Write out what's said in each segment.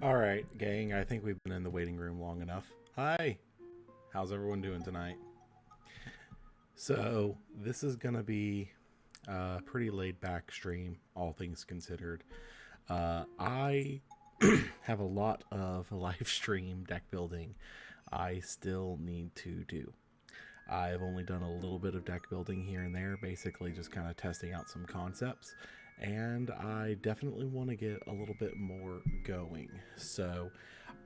Alright, gang, I think we've been in the waiting room long enough. Hi! How's everyone doing tonight? So, this is gonna be a pretty laid back stream, all things considered. I have a lot of live stream deck building I still need to do. I've only done a little bit of deck building here and there, basically just kind of testing out some concepts, and I definitely want to get a little bit more going. So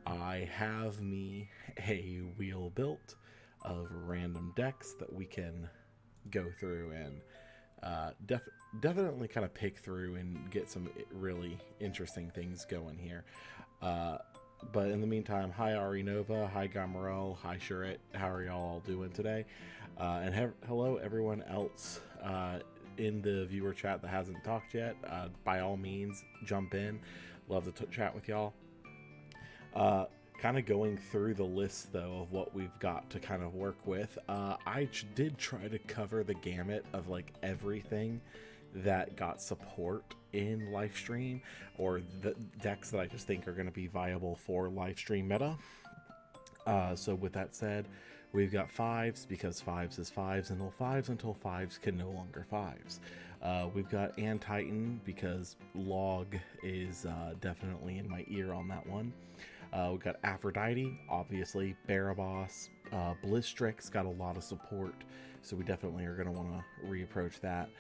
I have me a wheel built of random decks that we can go through and definitely kind of pick through and get some really interesting things going here. But in the meantime, hi Ari Nova, hi Gamarel, hi Shuret, how are y'all all doing today? And hello everyone else in the viewer chat that hasn't talked yet. By all means, jump in. Love to chat with y'all. Kind of going through the list though of what we've got to kind of work with. I did try to cover the gamut of like everything that got support in LifeStream, or the decks that I just think are going to be viable for LifeStream meta. So with that said, we've got fives because fives is fives and fives until fives can no longer fives. We've got Titan because log is definitely in my ear on that one. We've got Aphrodite, obviously, Barabas, Blizzstrix got a lot of support, so we definitely are going to want to reapproach that.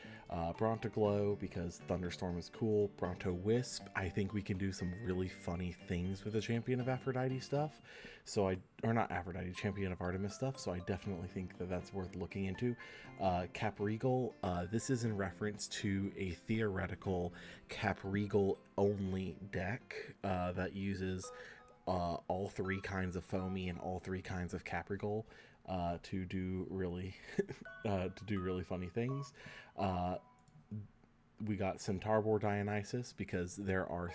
Brontoglow, because Thunderstorm is cool. Bronto Wisp, I think we can do some really funny things with the Champion of Aphrodite stuff. Or not Aphrodite, Champion of Artemis stuff, so I definitely think that that's worth looking into. Capregal, this is in reference to a theoretical Capregal only deck that uses all three kinds of foamy and all three kinds of Capregal to do really funny things. We got Centarbor Dionysus because there are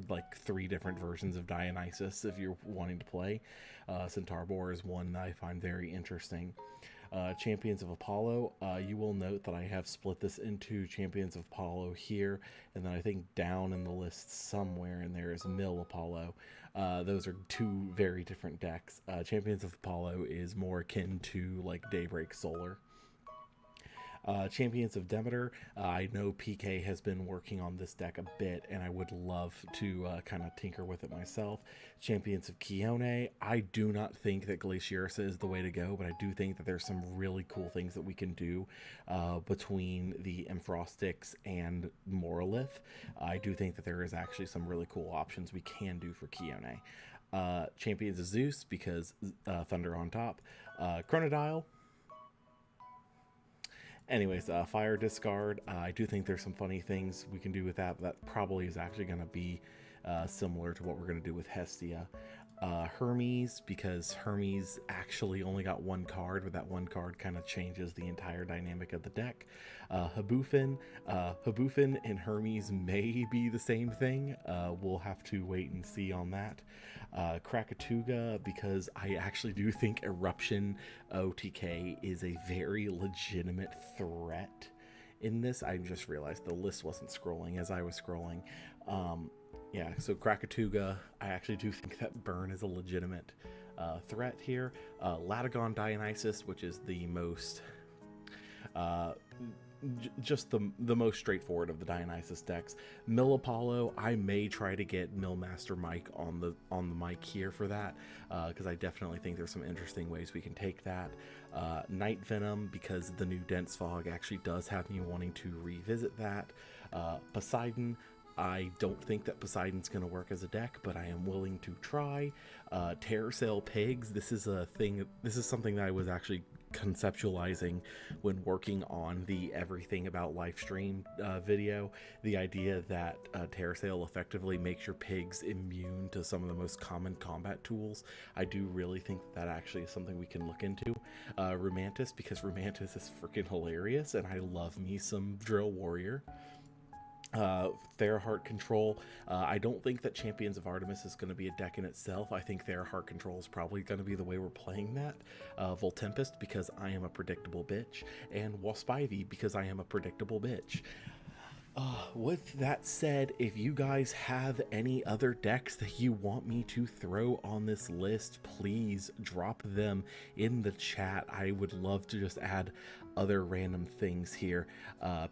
like three different versions of Dionysus if you're wanting to play. Centarbor is one that I find very interesting. Champions of Apollo, you will note that I have split this into Champions of Apollo here, and then I think down in the list somewhere in there is Mill Apollo. Those are two very different decks. Champions of Apollo is more akin to like Daybreak Solar. Champions of Demeter, I know PK has been working on this deck a bit, and I would love to kind of tinker with it myself. Champions of Keone, I do not think that Glaciarsa is the way to go, but I do think that there's some really cool things that we can do between the Emfrostix and Morolith. I do think that there is actually some really cool options we can do for Keone. Champions of Zeus, because Thunder on top. Chronodile. Anyways, fire discard. I do think there's some funny things we can do with that, but that probably is actually going to be similar to what we're going to do with Hestia. Hermes, because Hermes actually only got one card, but that one card kind of changes the entire dynamic of the deck. Habufin and Hermes may be the same thing. We'll have to wait and see on that. Krakatuga, because I actually do think Eruption OTK is a very legitimate threat in this. I just realized the list wasn't scrolling as I was scrolling. Yeah, so Krakatuga, I actually do think that Burn is a legitimate threat here. Latagon Dionysus, which is the most just the most straightforward of the Dionysus decks. Mill Apollo, I may try to get Millmaster Mike on the mic here for that, because I definitely think there's some interesting ways we can take that. Night Venom, because the new Dense Fog actually does have me wanting to revisit that. Poseidon, I don't think that Poseidon's going to work as a deck, but I am willing to try. Terasale Pigs, this is something that I was actually conceptualizing when working on the Everything About Lifestream video, the idea that Terasale effectively makes your pigs immune to some of the most common combat tools. I do really think that actually is something we can look into. Roomantis, because Roomantis is freaking hilarious, and I love me some Drill Warrior. Therahart control. I don't think that Champions of Artemis is going to be a deck in itself. I think Therahart control is probably going to be the way we're playing that. Voltempest, because I am a predictable bitch, and Waspivy, because I am a predictable bitch. With that said, if you guys have any other decks that you want me to throw on this list, please drop them in the chat. I would love to just add other random things here.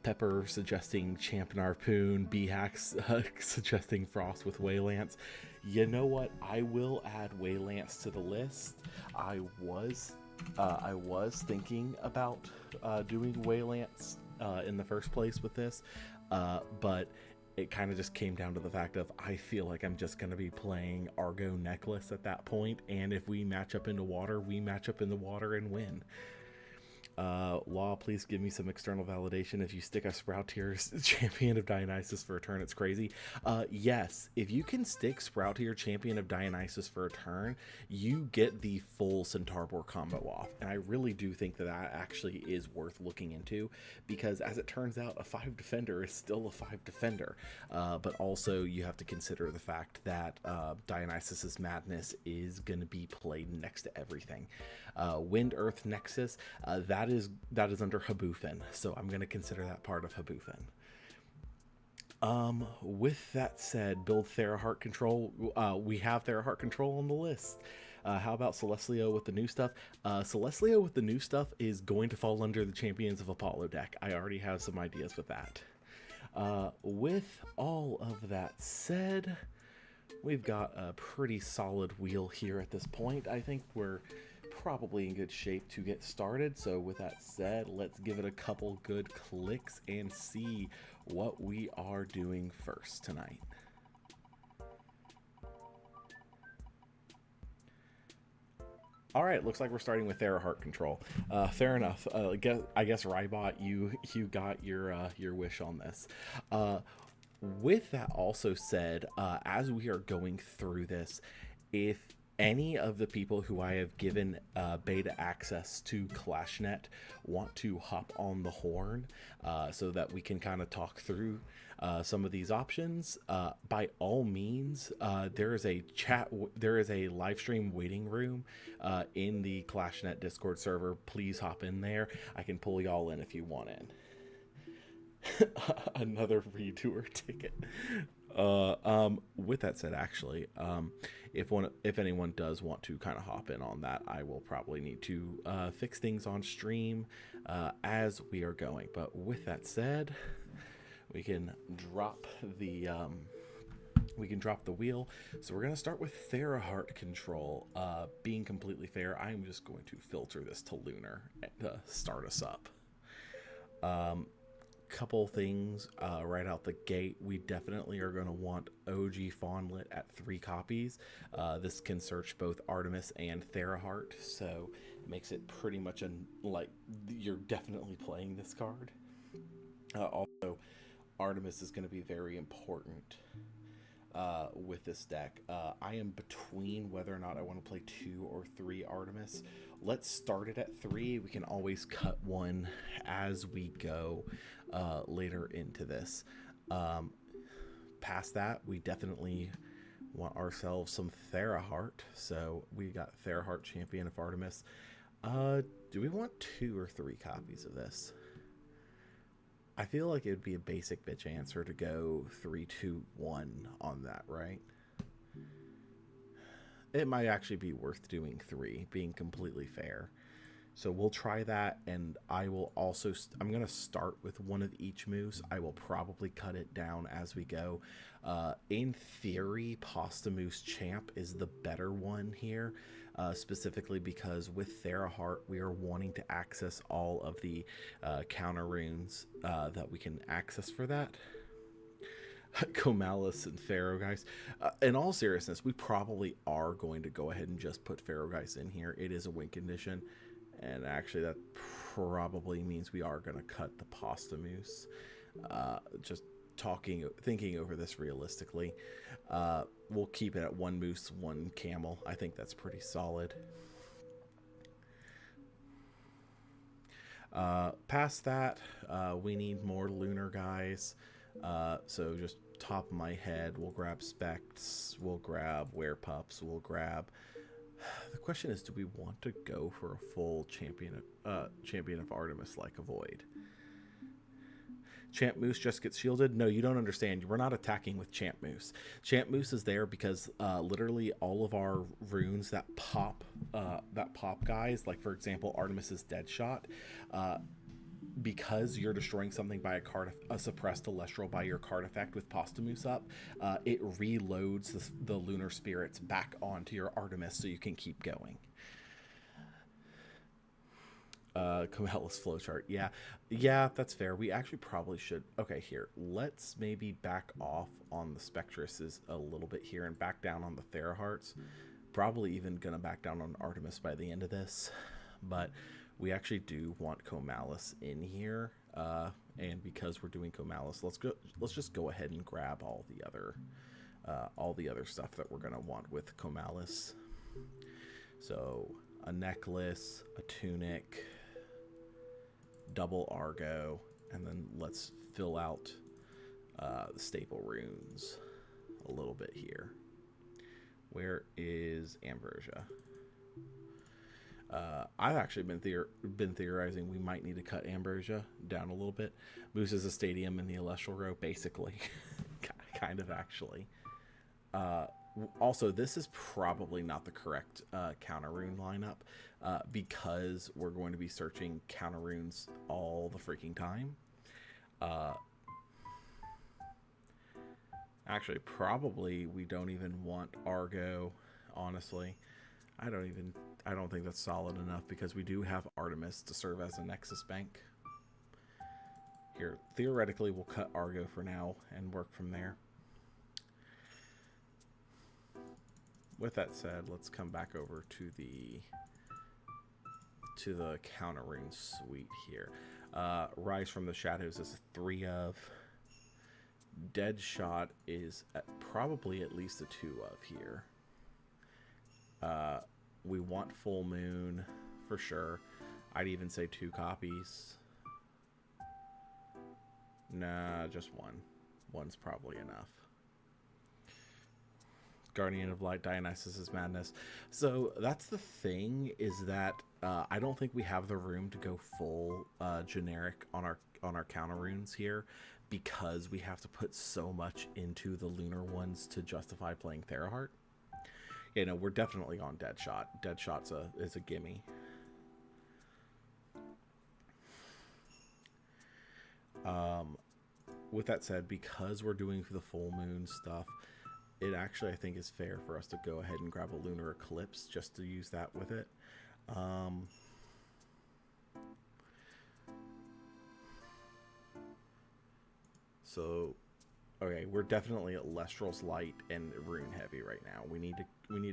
Pepper suggesting Champion Harpoon, B-Hacks suggesting Frost with Waylance. You know what? I will add Waylance to the list. I was thinking about doing Waylance in the first place with this. But it kind of just came down to the fact of I feel like I'm just going to be playing Argo Necklace at that point, and if we match up into water, we match up in the water and win. Law, please give me some external validation. If you stick a Sprout Tier Champion of Dionysus for a turn, it's crazy. Yes, if you can stick Sprout Tier Champion of Dionysus for a turn, you get the full Centaur combo off. And I really do think that that actually is worth looking into, because as it turns out, a 5 defender is still a 5 defender. But also you have to consider the fact that Dionysus's Madness is going to be played next to everything. Wind Earth Nexus, that is under Habufen, so I'm going to consider that part of Habufen. With that said, build Therahart control. We have Therahart control on the list. How about Celestlio with the new stuff? Celestlio with the new stuff is going to fall under the Champions of Apollo deck. I already have some ideas with that. With all of that said, we've got a pretty solid wheel here at this point. I think we're probably in good shape to get started. So with that said, let's give it a couple good clicks and see what we are doing first tonight. All right, looks like we're starting with Therahart control. Fair enough. I guess Rybot, you got your wish on this. With that also said, as we are going through this, if any of the people who I have given beta access to ClashNet want to hop on the horn so that we can kind of talk through some of these options, by all means, there is a live stream waiting room in the ClashNet Discord server. Please hop in there. I can pull y'all in if you want in. Another retour ticket. With that said, actually, if anyone does want to kind of hop in on that, I will probably need to fix things on stream as we are going. But with that said, we can drop the wheel. So we're gonna start with Therahart control. Being completely fair, I'm just going to filter this to Lunar to start us up. Couple things right out the gate. We definitely are going to want OG Fawnlit at 3 copies. This can search both Artemis and Therahart, so it makes it pretty much like you're definitely playing this card. Also, Artemis is going to be very important with this deck. I am between whether or not I want to play 2 or 3 Artemis. Let's start it at 3. We can always cut one as we go later into this. Past that, we definitely want ourselves some Therahart. So we got Therahart Champion of Artemis. Do we want 2 or 3 copies of this? I feel like it would be a basic bitch answer to go 3, 2, 1 on that, right? It might actually be worth doing 3, being completely fair. So we'll try that, and I will also, I'm going to start with one of each moose. I will probably cut it down as we go. In theory, Pasta Moose Champ is the better one here, specifically because with Therahart, we are wanting to access all of the counter runes that we can access for that. Comalis and Pharaoh guys. In all seriousness, we probably are going to go ahead and just put Pharaoh guys in here. It is a win condition. And actually that probably means we are going to cut the pasta moose. Just thinking over this realistically. We'll keep it at 1 moose, 1 camel. I think that's pretty solid. Past that, we need more lunar guys. So just top of my head, we'll grab Spects, we'll grab Werepups, we'll grab... The question is, do we want to go for a full champion of Artemis like a Void? Champ Moose just gets shielded? No, you don't understand. We're not attacking with Champ Moose. Champ Moose is there because literally all of our runes that pop guys, like for example Artemis's Deadshot, because you're destroying something by a suppressed Elestral by your card effect with Postamoose up, it reloads the lunar spirits back onto your Artemis so you can keep going. Comellis flowchart. Yeah, that's fair. We actually probably should. Okay, here. Let's maybe back off on the Spectruses a little bit here and back down on the Theraharts. Probably even gonna back down on Artemis by the end of this, but we actually do want Comellis in here, and because we're doing Comellis, let's just go ahead and grab all the other stuff that we're gonna want with Comellis. So a necklace, a tunic, double Argo, and then let's fill out the staple runes a little bit here. Where is Ambrosia? I've actually been theorizing we might need to cut Ambrosia down a little bit. Moose is a stadium in the Elestral row, basically. Kind of, actually. Also, this is probably not the correct counter rune lineup because we're going to be searching counter runes all the freaking time. Actually, probably we don't even want Argo, honestly. I don't think that's solid enough because we do have Artemis to serve as a Nexus bank. Here, theoretically, we'll cut Argo for now and work from there. With that said, let's come back over to the counter rune suite here. Rise from the Shadows is a 3 of. Deadshot is probably at least a 2 of here. We want Full Moon for sure. I'd even say 2 copies. Nah, just 1. 1's probably enough. Guardian of Light, Dionysus's Madness. So that's the thing, is that I don't think we have the room to go full generic on our counter runes here, because we have to put so much into the lunar ones to justify playing Therahart. You know, we're definitely on Deadshot. Deadshot's is a gimme. With that said, because we're doing the full moon stuff, it actually, I think, is fair for us to go ahead and grab a lunar eclipse just to use that with it. So, okay, we're definitely at Elestrals light and rune heavy right now. We need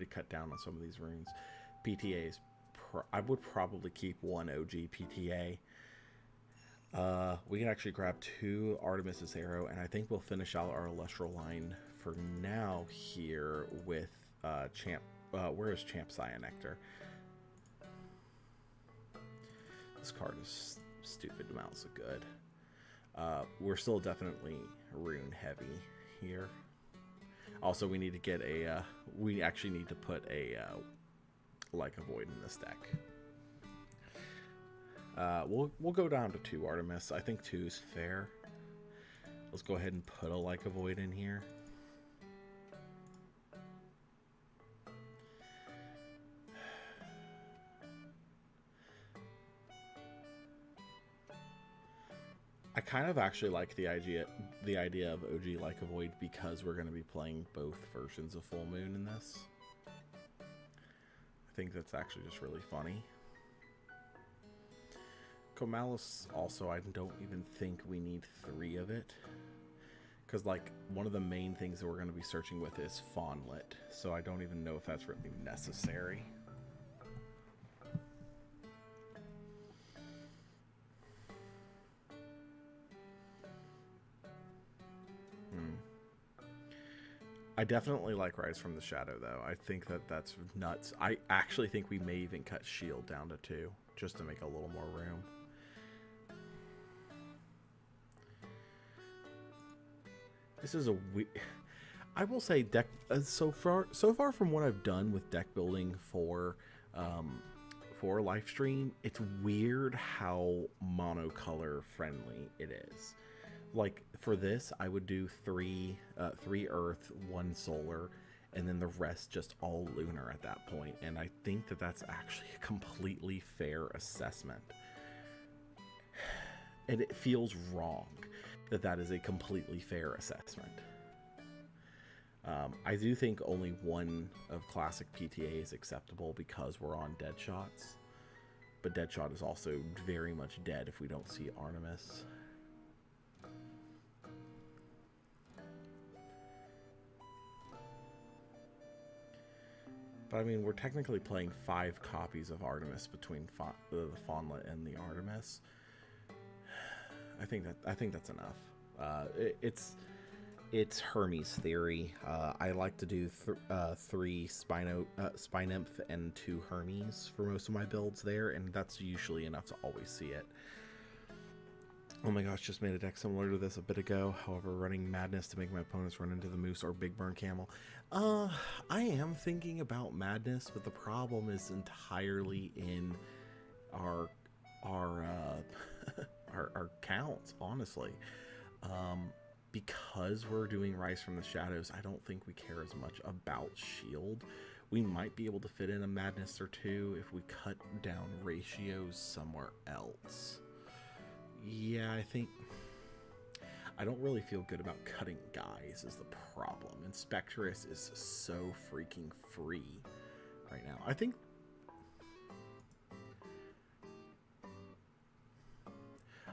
to cut down on some of these runes. PTAs, I would probably keep 1 OG PTA. We can actually grab 2 Artemis's Arrow, and I think we'll finish out our Elestral line for now here with Champ. Where is Champ Cyanectar? This card is stupid amounts of good. We're still definitely rune heavy here. Also, we need to get a we actually need to put a like a Void in this deck. We'll go down to 2 Artemis. I think 2 is fair. Let's go ahead and put a like a Void in here. I kind of actually like the idea of OG like a Void because we're going to be playing both versions of Full Moon in this. I think that's actually just really funny. Comellis also, I don't even think we need 3 of it, because like one of the main things that we're going to be searching with is Fawnlit, so I don't even know if that's really necessary. I definitely like Rise from the Shadow, though. I think that that's nuts. I actually think we may even cut Shield down to 2, just to make a little more room. This is a I will say deck so far from what I've done with deck building for LifeStream, it's weird how monocolor friendly it is. Like for this, I would do 3 Earth, 1 Solar, and then the rest just all Lunar at that point. And I think that that's actually a completely fair assessment. And it feels wrong that that is a completely fair assessment. I do think only 1 of Classic PTA is acceptable because we're on dead shots. But dead shot is also very much dead if we don't see Artemis. But I mean, we're technically playing 5 copies of Artemis between the Fawnlet and the Artemis. I think that's enough. It's Hermes theory. I like to do 3 Spy-Nymph and 2 Hermes for most of my builds there, and that's usually enough to always see it. Oh my gosh, just made a deck similar to this a bit ago. However, running Madness to make my opponents run into the Moose or Big Burn Camel. I am thinking about Madness, but the problem is entirely in our our counts, honestly. Because we're doing Rise from the Shadows, I don't think we care as much about Shield. We might be able to fit in a Madness or 2 if we cut down ratios somewhere else. Yeah, I don't really feel good about cutting guys is the problem. And Spectress is so freaking free right now. I think...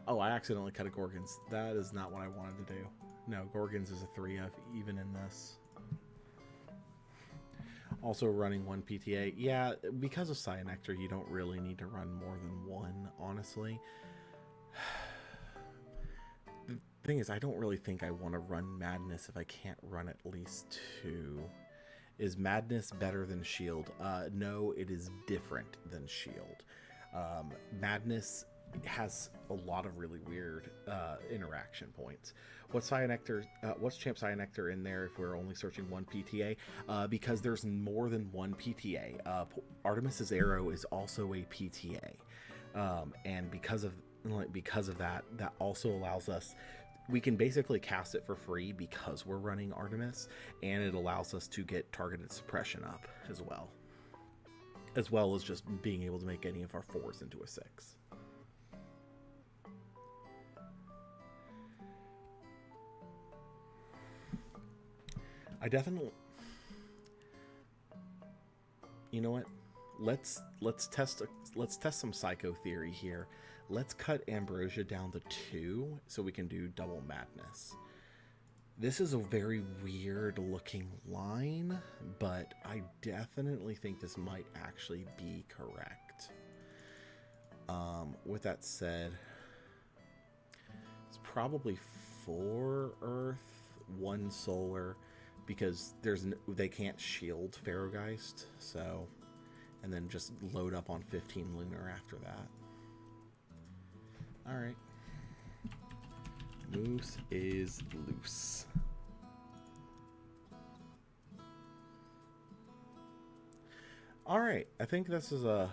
Oh, I accidentally cut a Gorgons. That is not what I wanted to do. No, Gorgons is a 3F even in this. Also running 1 PTA. Yeah, because of Cyanectar, you don't really need to run more than 1, honestly. The thing is, I don't really think I want to run Madness if I can't run at least 2. Is Madness better than Shield? No, it is different than Shield. Madness has a lot of really weird interaction points. What's Champ Cyanectar in there if we're only searching 1 PTA? Because there's more than 1 PTA. Artemis's Arrow is also a PTA, and because of that also allows us. We can basically cast it for free because we're running Artemis, and it allows us to get targeted suppression up as well as just being able to make any of our 4s into a 6. I definitely, you know what? Let's test some Psycho Theory here. Let's cut Ambrosia down to 2 so we can do double Madness. This is a very weird looking line, but I definitely think this might actually be correct. With that said, it's probably 4 Earth, 1 Solar. Because they can't shield Pharaohgeist, so, and then just load up on 15 Lunar after that. All right, Moose is loose. All right, I think this is a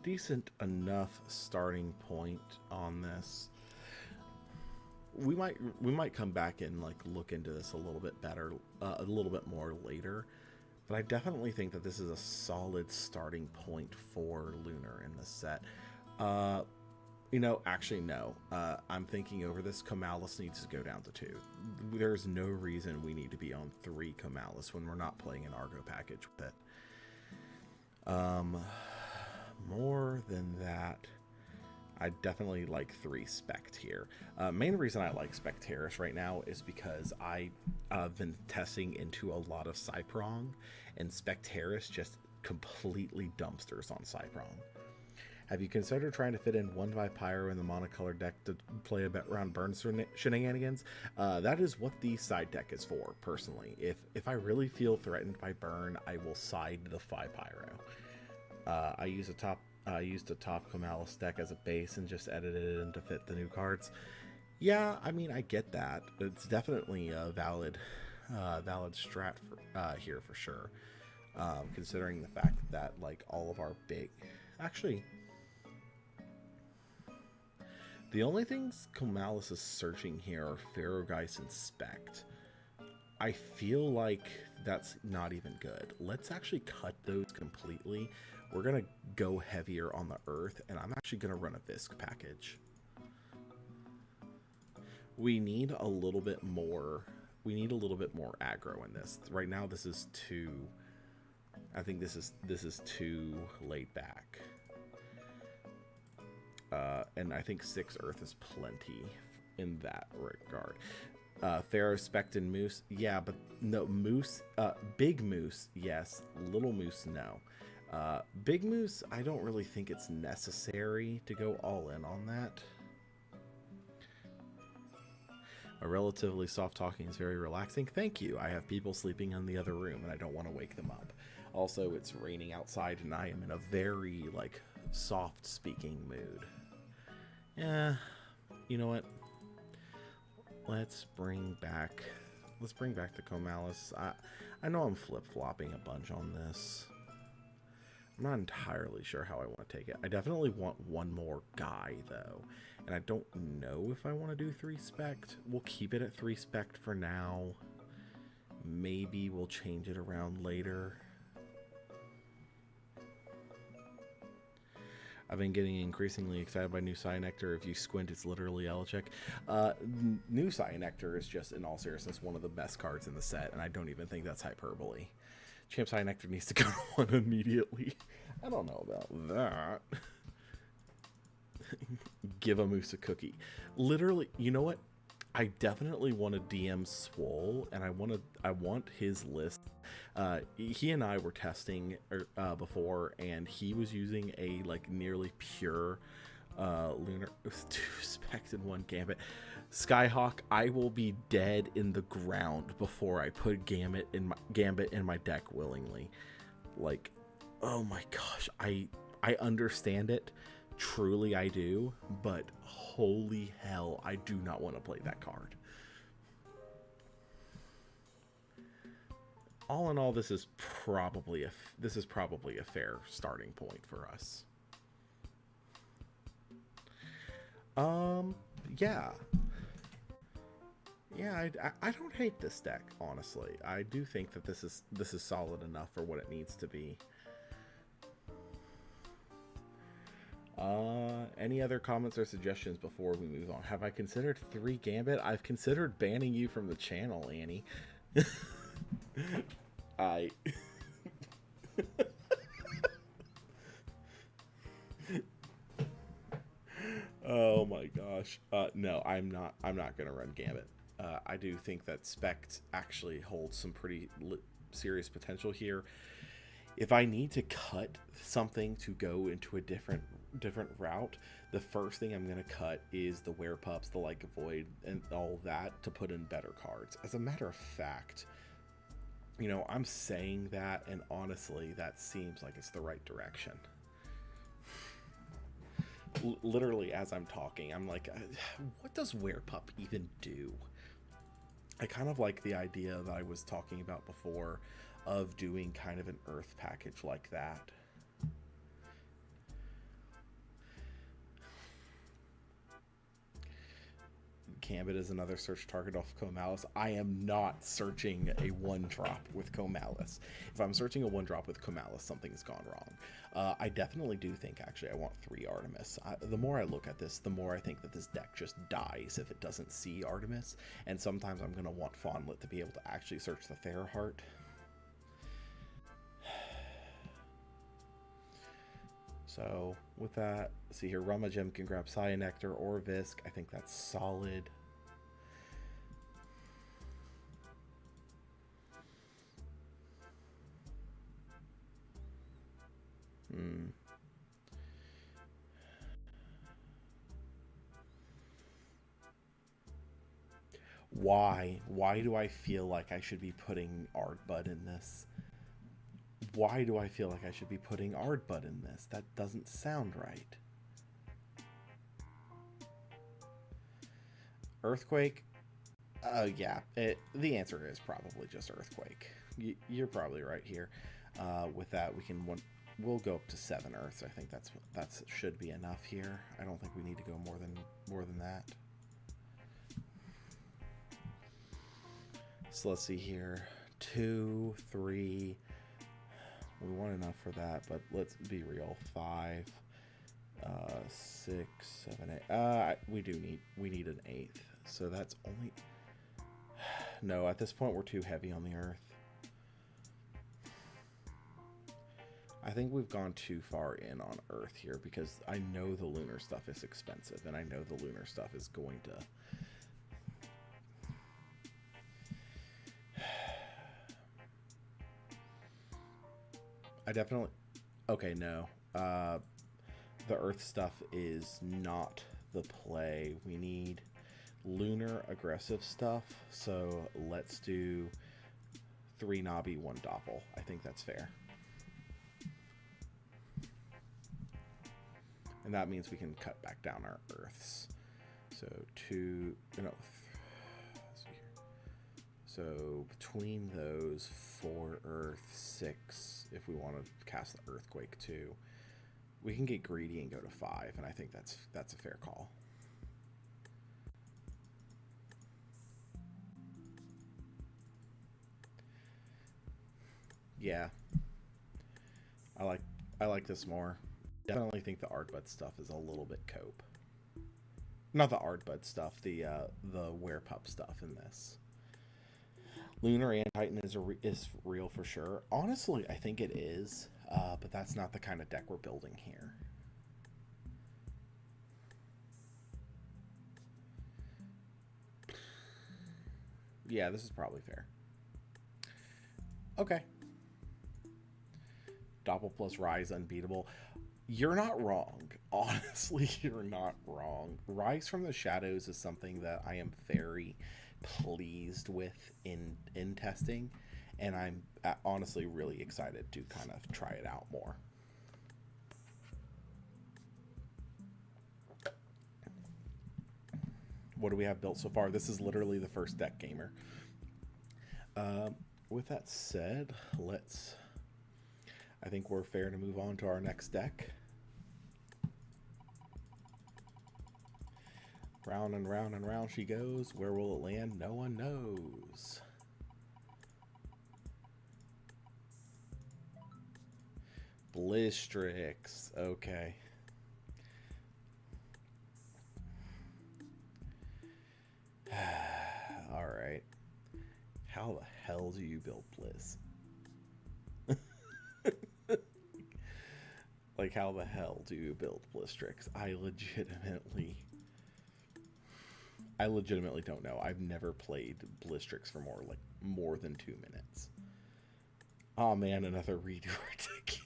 decent enough starting point on this. We might come back and like look into this a little bit better, a little bit more later, but I definitely think that this is a solid starting point for Lunar in this set. You know, actually no. I'm thinking over this. Comalis needs to go down to 2. There's no reason we need to be on 3 Comalis when we're not playing an Argo package with it. More than that, I definitely like 3 Spect here. Main reason I like Spectaris right now is because I've been testing into a lot of Cyprong, and Spectaris just completely dumpsters on Cyprong. Have you considered trying to fit in 1/5 Pyro in the monocolored deck to play a bit around burn shenanigans? That is what the side deck is for, personally. If I really feel threatened by burn, I will side the 5 Pyro. I used a top Comalis deck as a base and just edited it in to fit the new cards. Yeah, I mean, I get that. It's definitely a valid strat here for sure. Considering the fact that like all of our big, actually, the only things Comalis is searching here are Ferrogeist and Spect. I feel like that's not even good. Let's actually cut those completely. We're gonna go heavier on the Earth, and I'm actually gonna run a Visc package. We need a little bit more. We need a little bit more aggro in this. Right now, this is too. I think this is too laid back. And I think 6 Earth is plenty in that regard. Pharaoh, Spect, and Moose. Yeah, but no, Moose. Big Moose, yes. Little Moose, no. Big Moose, I don't really think it's necessary to go all in on that. A relatively soft talking is very relaxing. Thank you. I have people sleeping in the other room and I don't want to wake them up. Also, it's raining outside and I am in a very, like, soft speaking mood. Yeah, you know what? Let's bring back the Comalis. I know I'm flip-flopping a bunch on this. I'm not entirely sure how I want to take it. I definitely want one more guy, though. And I don't know if I want to do 3 Spect. We'll keep it at 3 Spect for now. Maybe we'll change it around later. I've been getting increasingly excited by new Cyanectar. If you squint, it's literally Elechek. New Cyanectar is just, in all seriousness, one of the best cards in the set, and I don't even think that's hyperbole. Champ Cyanectar needs to go on immediately. I don't know about that. Give a moose a cookie. Literally, you know what? I definitely want to DM Swole, and I want his list. He and I were testing before, and he was using a like nearly pure lunar with 2 Spect and 1 Gambit. Skyhawk, I will be dead in the ground before I put Gambit in my deck willingly. Like, oh my gosh, I understand it. Truly I do, but holy hell, I do not want to play that card. All in all, this is probably a fair starting point for us. Yeah. Yeah, I don't hate this deck, honestly. I do think that this is solid enough for what it needs to be. Any other comments or suggestions before we move on? Have I considered 3 Gambit? I've considered banning you from the channel, Annie. Oh my gosh. No, I'm not gonna run Gambit. I do think that Spect actually holds some pretty serious potential here. If I need to cut something to go into a different route, the first thing I'm going to cut is the Werepups, the Like Void, and all that to put in better cards. As a matter of fact, you know, I'm saying that, and honestly, that seems like it's the right direction. Literally, as I'm talking, I'm like, what does Werepup even do? I kind of like the idea that I was talking about before of doing kind of an Earth package like that. Gambit is another search target off Comalis. I am not searching a 1-drop with Comalis. If I'm searching a 1-drop with Comalis, something's gone wrong. I definitely do think, actually, I want 3 Artemis. The more I look at this, the more I think that this deck just dies if it doesn't see Artemis. And sometimes I'm going to want Fawnlet to be able to actually search the Therahart. So, with that, see here, Rumagem can grab Cyanectar or Visc. I think that's solid. Why? Why do I feel like I should be putting Ardbud in this? Why do I feel like I should be putting Ardbud in this? That doesn't sound right. Earthquake? Yeah, the answer is probably just Earthquake. You're probably right here. With that, we'll go up to 7 Earths. I think that's should be enough here. I don't think we need to go more than that. So let's see here. 2, 3. We want enough for that, but let's be real. 5, 6, 7, 8. We need an 8th. So that's only. No, at this point we're too heavy on the Earth. I think we've gone too far in on Earth here because I know the lunar stuff is expensive, and I know the lunar stuff is going to. I definitely. Okay, no. The Earth stuff is not the play. We need lunar aggressive stuff, so let's do 3 Nabi, 1 Doppel. I think that's fair. And that means we can cut back down our Earths. So so between those 4 Earth, 6, if we want to cast the Earthquake too, we can get greedy and go to 5, and I think that's a fair call. Yeah, I like this more. Definitely think the Ardbud stuff is a little bit cope. Not the Ardbud stuff, the Werepup stuff in this. Lunar and Titan is real for sure. Honestly, I think it is, but that's not the kind of deck we're building here. Yeah, this is probably fair. Okay. Doppel plus Rise unbeatable. You're not wrong. Honestly, you're not wrong. Rise from the Shadows is something that I am very pleased with in testing, and I'm honestly really excited to kind of try it out more. What do we have built so far? This is literally the first deck, gamer. With that said, I think we're fair to move on to our next deck. Round and round and round she goes. Where will it land? No one knows. Blizzstrix. Okay. All right. How the hell do you build Blizz? Like, how the hell do you build Blizzstrix? I legitimately don't know. I've never played Blizzstrix for more than 2 minutes. Oh man, another redo ticket.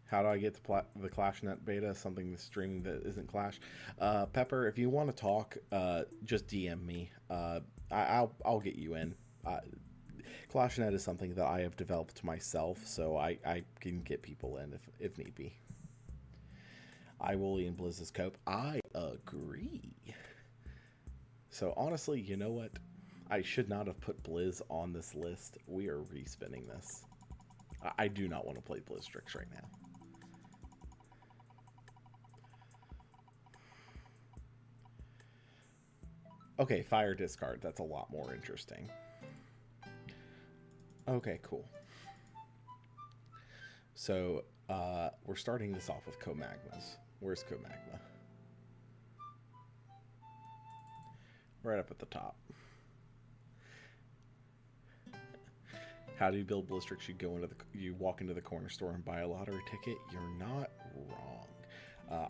How do I get the ClashNet beta? Something that's streaming that isn't Clash. Pepper, if you want to talk, just DM me. I'll get you in. ClashNet is something that I have developed myself, so I can get people in if need be. I will in Blizz's cope. I agree. So honestly, you know what? I should not have put Blizz on this list. We are respinning this. I do not want to play Blizzstrix right now. Okay, fire discard. That's a lot more interesting. Okay, cool. So, we're starting this off with Co-Magmas. Where's Co-Magma? Right up at the top. How do you build Blizzstrix? You walk into the corner store and buy a lottery ticket. You're not wrong.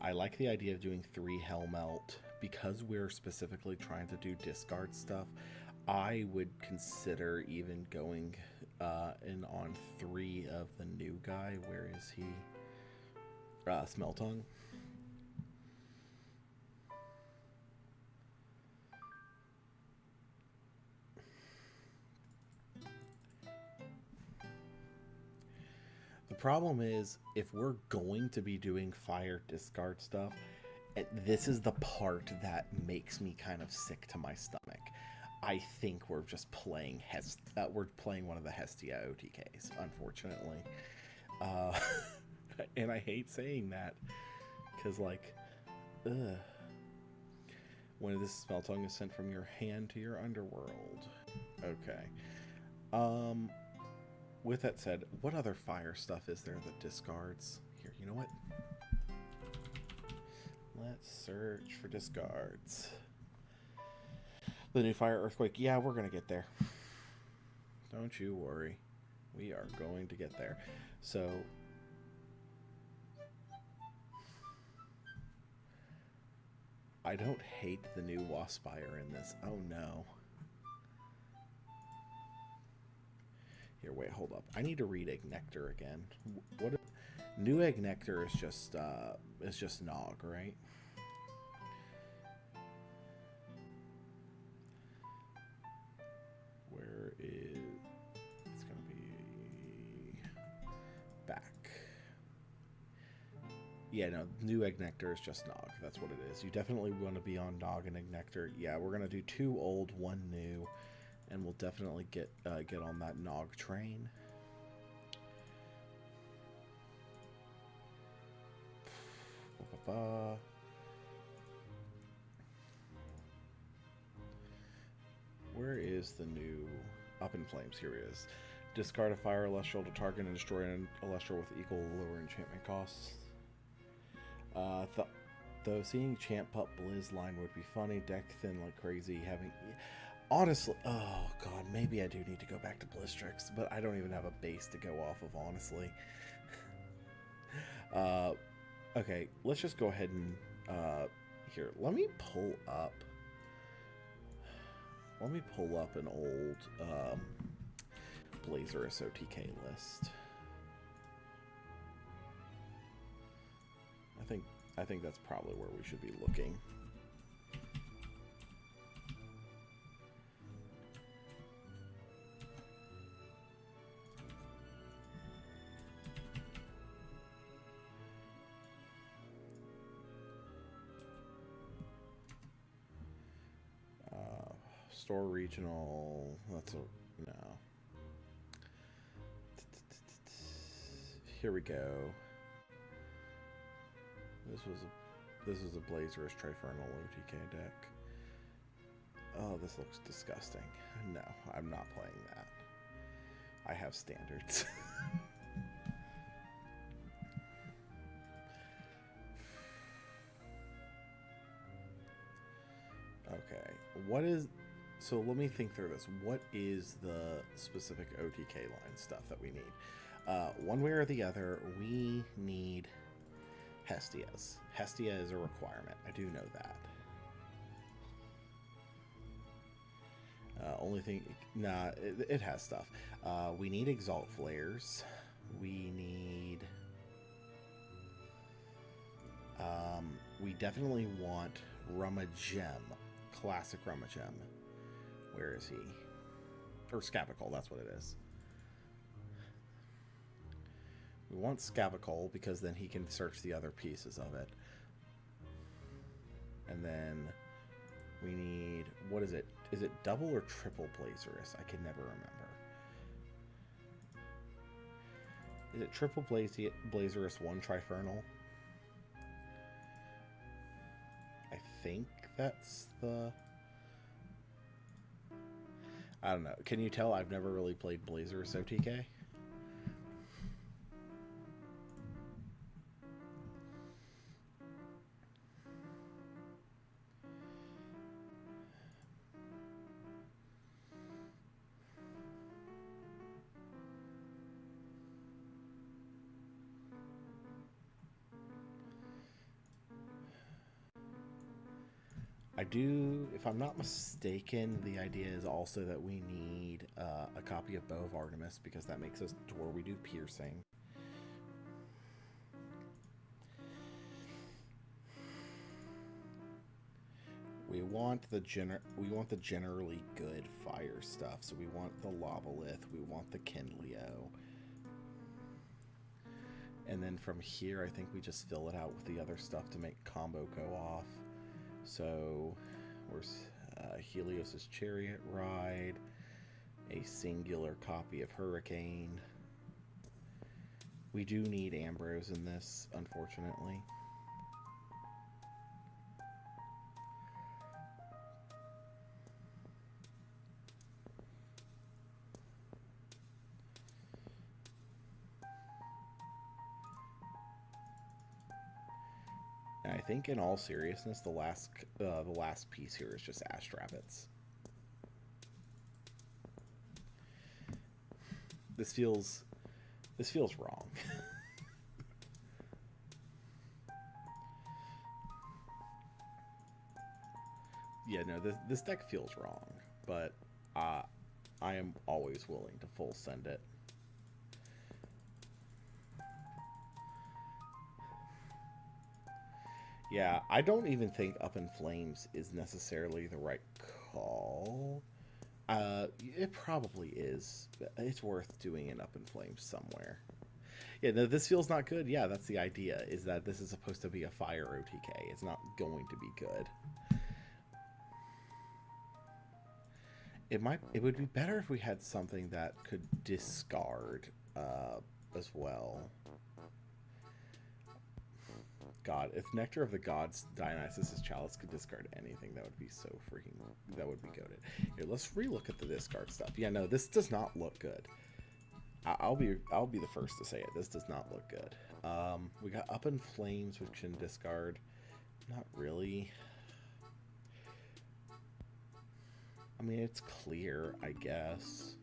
I like the idea of doing 3 Hellmelt because we're specifically trying to do discard stuff. I would consider even going in on 3 of the new guy. Where is he? Smeltongue. problem is, if we're going to be doing fire discard stuff, this is the part that makes me kind of sick to my stomach. I think we're just playing we're playing one of the Hestia OTKs, unfortunately. And I hate saying that, because, like, ugh. When this spell tongue is sent from your hand to your underworld. Okay. With that said, what other fire stuff is there that discards? Here, you know what? Let's search for discards. The new fire earthquake. Yeah, we're going to get there. Don't you worry. We are going to get there. So, I don't hate the new Waspire in this. Oh no. Here, wait, hold up. I need to read Ignector again. What? New Ignector is just Nog, right? Where is? It's gonna be back. Yeah, no, new Ignector is just Nog. That's what it is. You definitely want to be on Nog and Ignector. Yeah, we're gonna do 2 old, 1 new. And we'll definitely get on that Nog train. Where is the new Up in Flames? Here it is. Discard a fire Elestral to target and destroy an Elestral with equal or lower enchantment costs. Though seeing Champ Pup Blizz line would be funny. Deck thin like crazy. Honestly, oh god, maybe I do need to go back to Blizzstrix, but I don't even have a base to go off of, honestly. Okay, let's just go ahead and, here, let me pull up an old, Blizzstrix OTK list. I think that's probably where we should be looking. Store regional. That's a no. Here we go. This was a Blizzstrix Trifernal OTK deck. Oh, this looks disgusting. No, I'm not playing that. I have standards. Okay, so let me think through this. What is the specific OTK line stuff that we need? One way or the other, we need Hestias. Hestia is a requirement. I do know that. Only thing, nah, it has stuff. We need Exalt Flares. We need, we definitely want Rummagem, classic Rummagem. Where is he? Or Scavicle, that's what it is. We want Scavicle because then he can search the other pieces of it. And then we need, what is it? Is it double or triple Blizzstrix? I can never remember. Is it triple Blizzstrix, 1 Trifernal? I think that's the... I don't know. Can you tell I've never really played Blizzstrix OTK? I do, if I'm not mistaken, the idea is also that we need a copy of Bow of Artemis because that makes us to where we do piercing. We want the generally good fire stuff. So we want the Lavalith, we want the Kinleo. And then from here, I think we just fill it out with the other stuff to make combo go off. So, where's Helios's Chariot Ride, a singular copy of Hurricane. We do need Ambrose in this, unfortunately. I think, in all seriousness, the last piece here is just Ash Rabbits. This feels wrong. Yeah, no, this deck feels wrong, but I am always willing to full send it. Yeah, I don't even think Up in Flames is necessarily the right call. It probably is. It's worth doing an Up in Flames somewhere. Yeah, no, this feels not good. Yeah, that's the idea, is that this is supposed to be a fire OTK. It's not going to be good. It would be better if we had something that could discard as well. God, if Nectar of the Gods Dionysus' Chalice could discard anything, that would be so freaking... That would be goated. Here, let's relook at the discard stuff. Yeah, no, this does not look good. I'll be the first to say it. This does not look good. We got Up in Flames, which can discard. Not really. I mean, it's clear, I guess.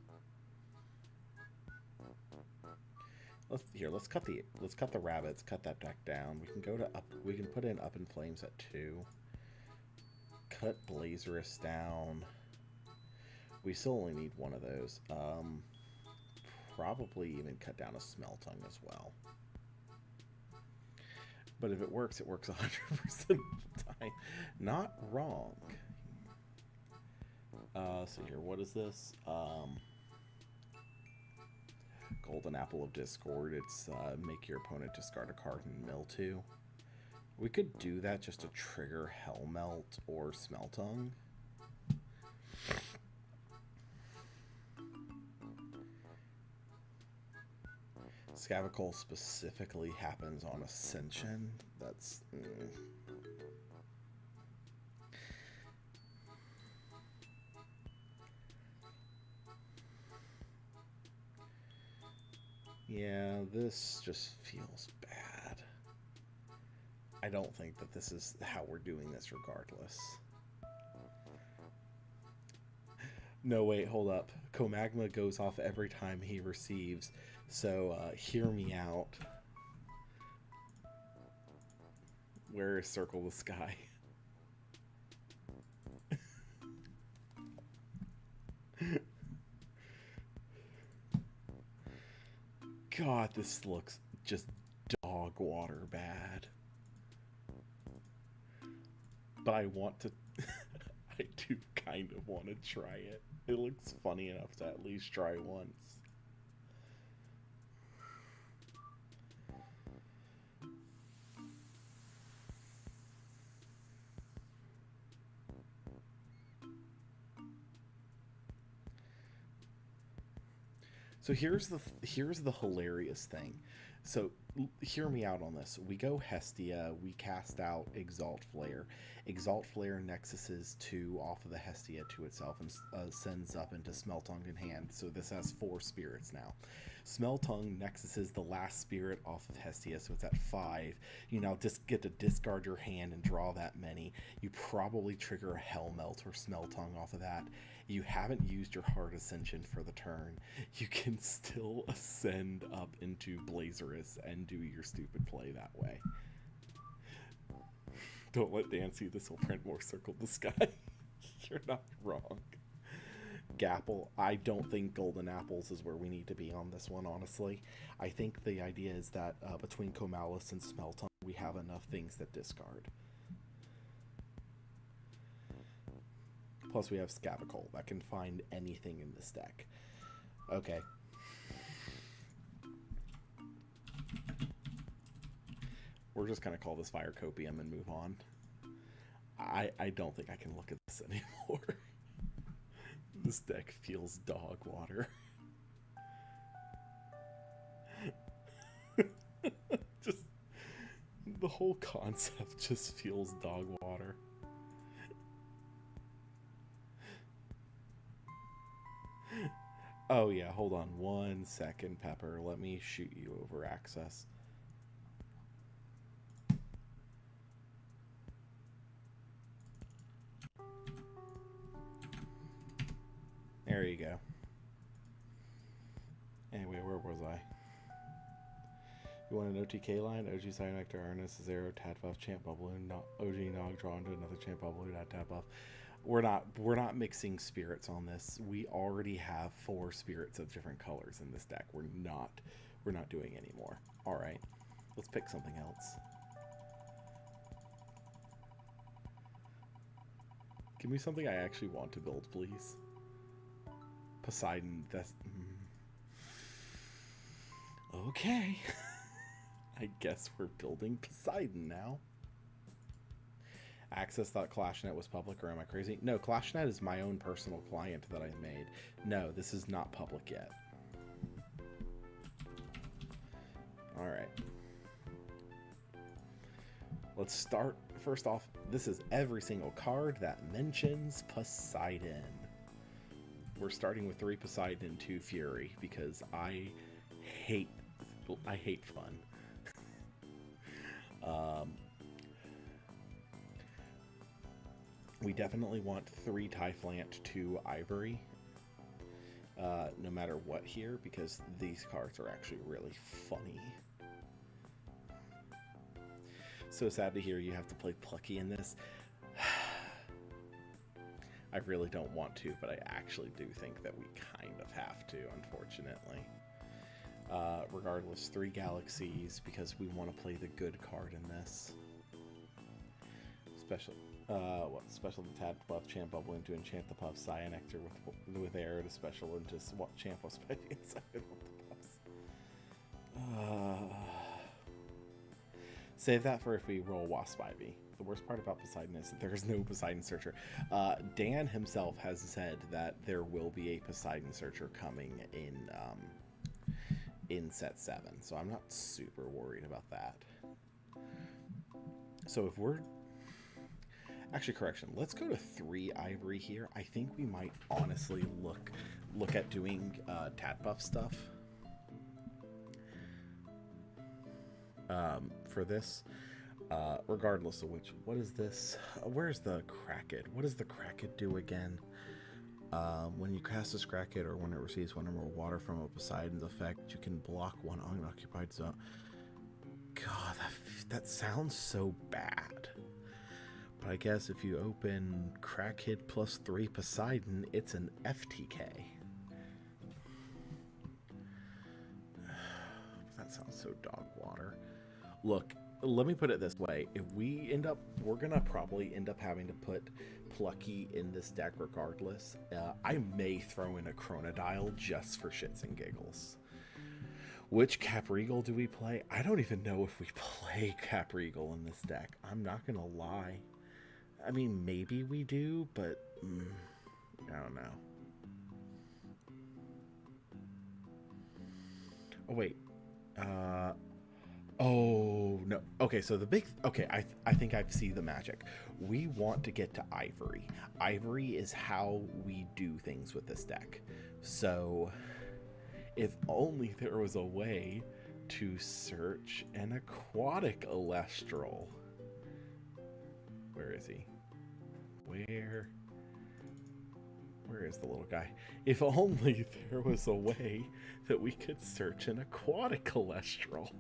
Let's cut the rabbits, cut that deck down. We can go to up. We can put in Up in Flames at 2. Cut Blizzstrix down. We still only need one of those. Probably even cut down a Smeltung as well. But if it works 100% of the time. Not wrong. So here, what is this? Golden Apple of Discord. It's make your opponent discard a card and mill 2. We could do that just to trigger Hellmelt or Smeltung. Scavicol specifically happens on Ascension. That's... Yeah, this just feels bad. I don't think that this is how we're doing this regardless. No, wait, hold up. Comagma goes off every time he receives, so hear me out. Where is Circle the Sky? God, this looks just dog water bad. But I want to... I do kind of want to try it. It looks funny enough to at least try once. So here's the hilarious thing. So hear me out on this. We go Hestia, we cast out Exalt Flare. Exalt Flare nexuses 2 off of the Hestia to itself and sends up into Smeltung in hand. So this has 4 spirits now. Smeltung nexuses the last spirit off of Hestia, so it's at 5. You now just get to discard your hand and draw that many. You probably trigger a Hellmelt or Smeltung off of that. You haven't used your Heart Ascension for the turn. You can still ascend up into Blizzstrix and do your stupid play that way. Don't let Dan see this will print more Circle the Sky. You're not wrong. Gapple, I don't think Golden Apples is where we need to be on this one, honestly. I think the idea is that between Comalis and Smeltung, we have enough things that discard. Plus we have Scavicol that can find anything in this deck. Okay. We're just going to call this Fire Copium and move on. I don't think I can look at this anymore. This deck feels dog water. Just the whole concept just feels dog water. Oh yeah, hold on 1 second, Pepper. Let me shoot you over access. There you go. Anyway, where was I? You want an OTK line? OG Side Nectar, Arnis, Zero, Tad Buff, Champ Bubbloon, OG Nog, draw into another Champ Bubbloon, add Tad Buff. We're not mixing spirits on this. We already have 4 spirits of different colors in this deck. We're not doing any more. Alright. Let's pick something else. Give me something I actually want to build, please. Poseidon, that's... Okay. I guess we're building Poseidon now. Access thought ClashNet was public, or am I crazy? No, ClashNet is my own personal client that I made. No, this is not public yet. Alright. Let's start. First off, this is every single card that mentions Poseidon. We're starting with 3 Poseidon and 2 Fury because I hate fun. We definitely want 3 Typhlant, 2 Ivory, no matter what here, because these cards are actually really funny. So sad to hear you have to play Plucky in this. I really don't want to, but I actually do think that we kind of have to, unfortunately. Regardless, 3 Galaxies, because we want to play the good card in this. Special to Tad Buff, Champ Bubbling to enchant the Puff, Cyan Nectar with air to special into Champ Waspivy inside of the Puffs. Save that for if we roll Waspivy. The worst part about Poseidon is that there is no Poseidon Searcher. Dan himself has said that there will be a Poseidon Searcher coming in set 7, so I'm not super worried about that. So if we're... Actually, correction. Let's go to 3 Ivory here. I think we might honestly look at doing Tad Buff stuff for this. Regardless of which, what is this? Where's the Kraken? What does the Kraken do again? When you cast a Kraken or when it receives 1 or more water from a Poseidon's effect, you can block 1 unoccupied zone. God, that sounds so bad. But I guess if you open Kraken plus 3 Poseidon, it's an FTK. That sounds so dog water. Look, let me put it this way. If we end up, we're going to probably end up having to put Plucky in this deck regardless. I may throw in a Chronodile just for shits and giggles. Which Capregal do we play? I don't even know if we play Capregal in this deck. I'm not going to lie. I mean, maybe we do, but I don't know. Oh, wait. Oh, no. Okay, so the big... Okay, I think I see the magic. We want to get to Ivory. Ivory is how we do things with this deck. So, if only there was a way to search an aquatic Elestral. Where is he? Where is the little guy? If only there was a way that we could search an aquatic Elestral.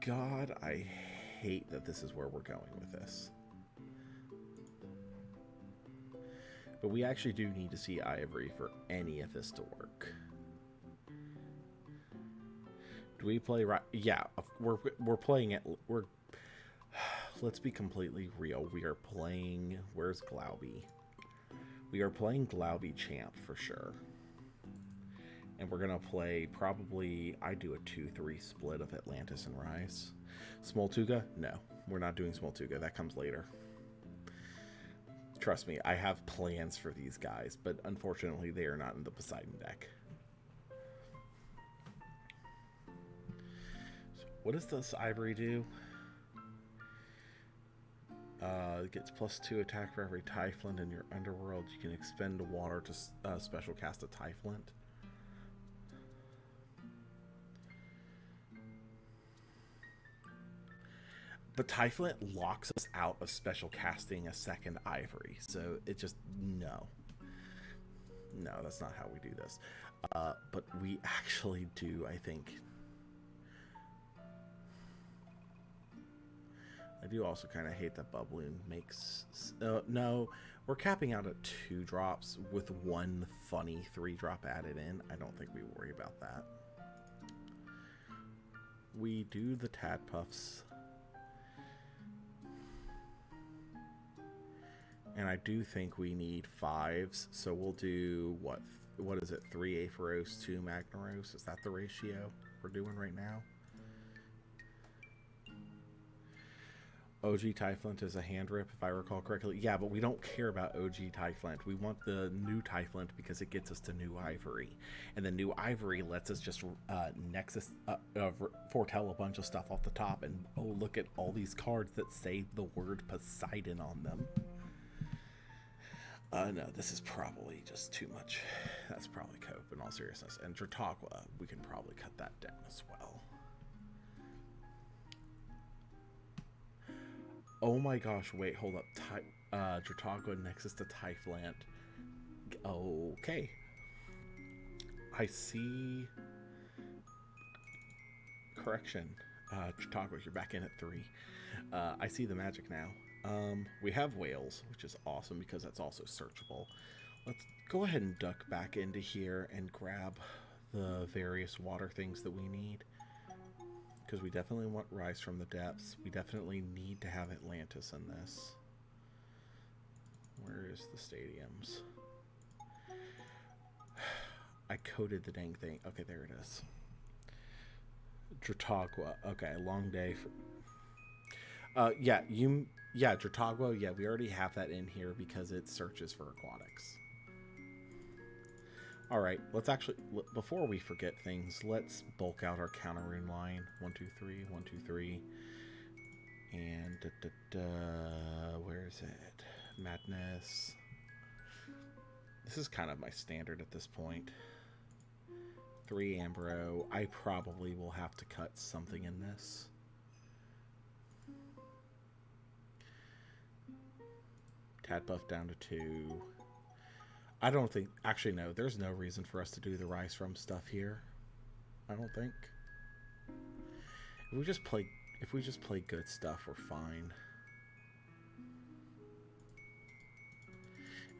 God, I hate that this is where we're going with this. But we actually do need to see Ivory for any of this to work. Do we play right? Yeah, we're playing it. Let's be completely real. We are playing. Where's Glauby? We are playing Glauby Champ for sure. And we're going to play probably, I do a 2-3 split of Atlantis and Rise. Smoltuga? No, we're not doing Smoltuga. That comes later. Trust me, I have plans for these guys, but unfortunately they are not in the Poseidon deck. So what does this Ivory do? It gets +2 attack for every Typhlant in your underworld. You can expend water to special cast a Typhlant. But Typhlant locks us out of special casting a second Ivory. So it just, no. No, that's not how we do this. But we actually do, I think. I do also kind of hate that Bubbloon makes... no, we're capping out at 2 drops with 1 funny 3-drop added in. I don't think we worry about that. We do the Tadpuffs. And I do think we need 5s, so we'll do, what is it, 3 Aepharos, 2 Magnaros? Is that the ratio we're doing right now? OG Typhlant is a hand rip, if I recall correctly. Yeah, but we don't care about OG Typhlant. We want the new Typhlant because it gets us to new Ivory. And the new Ivory lets us just foretell a bunch of stuff off the top. And, oh, look at all these cards that say the word Poseidon on them. No, this is probably just too much. That's probably cope in all seriousness. And Dratagua, we can probably cut that down as well. Oh my gosh, wait, hold up. Dratagua Nexus to Typhlant. Okay. I see. Correction. Dratagua, you're back in at 3. I see the magic now. We have whales, which is awesome because that's also searchable. Let's go ahead and duck back into here and grab the various water things that we need. Because we definitely want Rise from the Depths. We definitely need to have Atlantis in this. Where is the stadiums? I coded the dang thing. Okay, there it is. Dratagua. Okay, long day for... Yeah, Dratagua, yeah, we already have that in here because it searches for aquatics. Alright, let's actually, before we forget things, let's bulk out our counter rune line. 1, 2, 3, 1, 2, 3. And, where is it? Madness. This is kind of my standard at this point. 3 Ambro. I probably will have to cut something in this. Tadbuff down to 2. I don't think... Actually, no. There's no reason for us to do the Rise from stuff here. I don't think. If we just play good stuff, we're fine.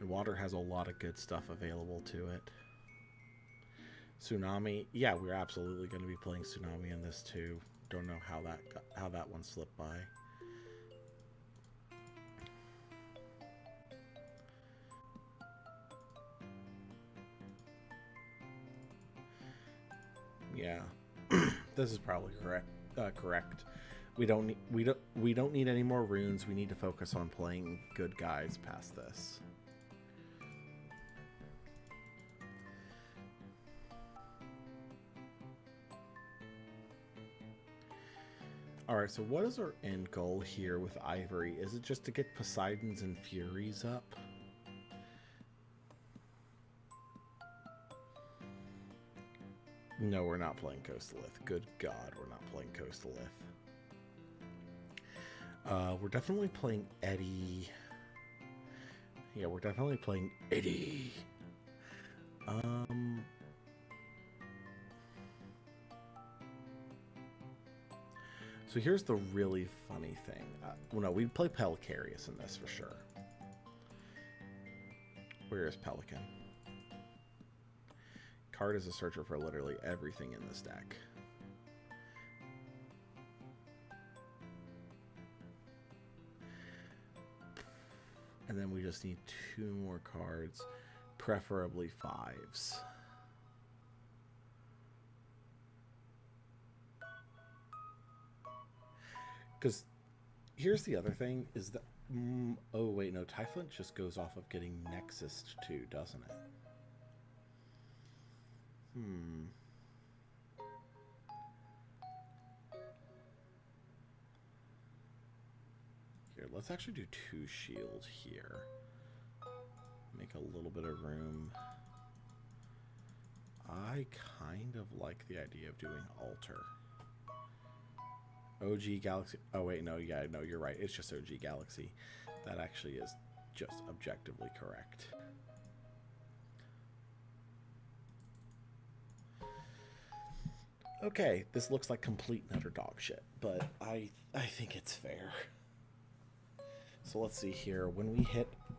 And water has a lot of good stuff available to it. Tsunami. Yeah, we're absolutely going to be playing Tsunami in this too. Don't know how that one slipped by. Yeah, this is probably correct. We don't need any more runes. We need to focus on playing good guys past this. All right, so what is our end goal here with Ivory? Is it just to get Poseidons and Furies up? No, we're not playing Coastalith. Good God, we're not playing Coastalith. We're definitely playing Eddie. Yeah, we're definitely playing Eddie. So here's the really funny thing. Well, no, we'd play Pelicarius in this for sure. Where is Pelican? Card is a searcher for literally everything in this deck. And then we just need 2 more cards, preferably 5s. Because here's the other thing, is that... oh, wait, no. Typhlant just goes off of getting Nexus too, doesn't it? Here, let's actually do 2 shield here. Make a little bit of room. I kind of like the idea of doing Altar. OG Galaxy. Oh, wait, no, yeah, no, you're right. It's just OG Galaxy. That actually is just objectively correct. Okay, this looks like complete and utter dog shit, but I think it's fair. So let's see here. When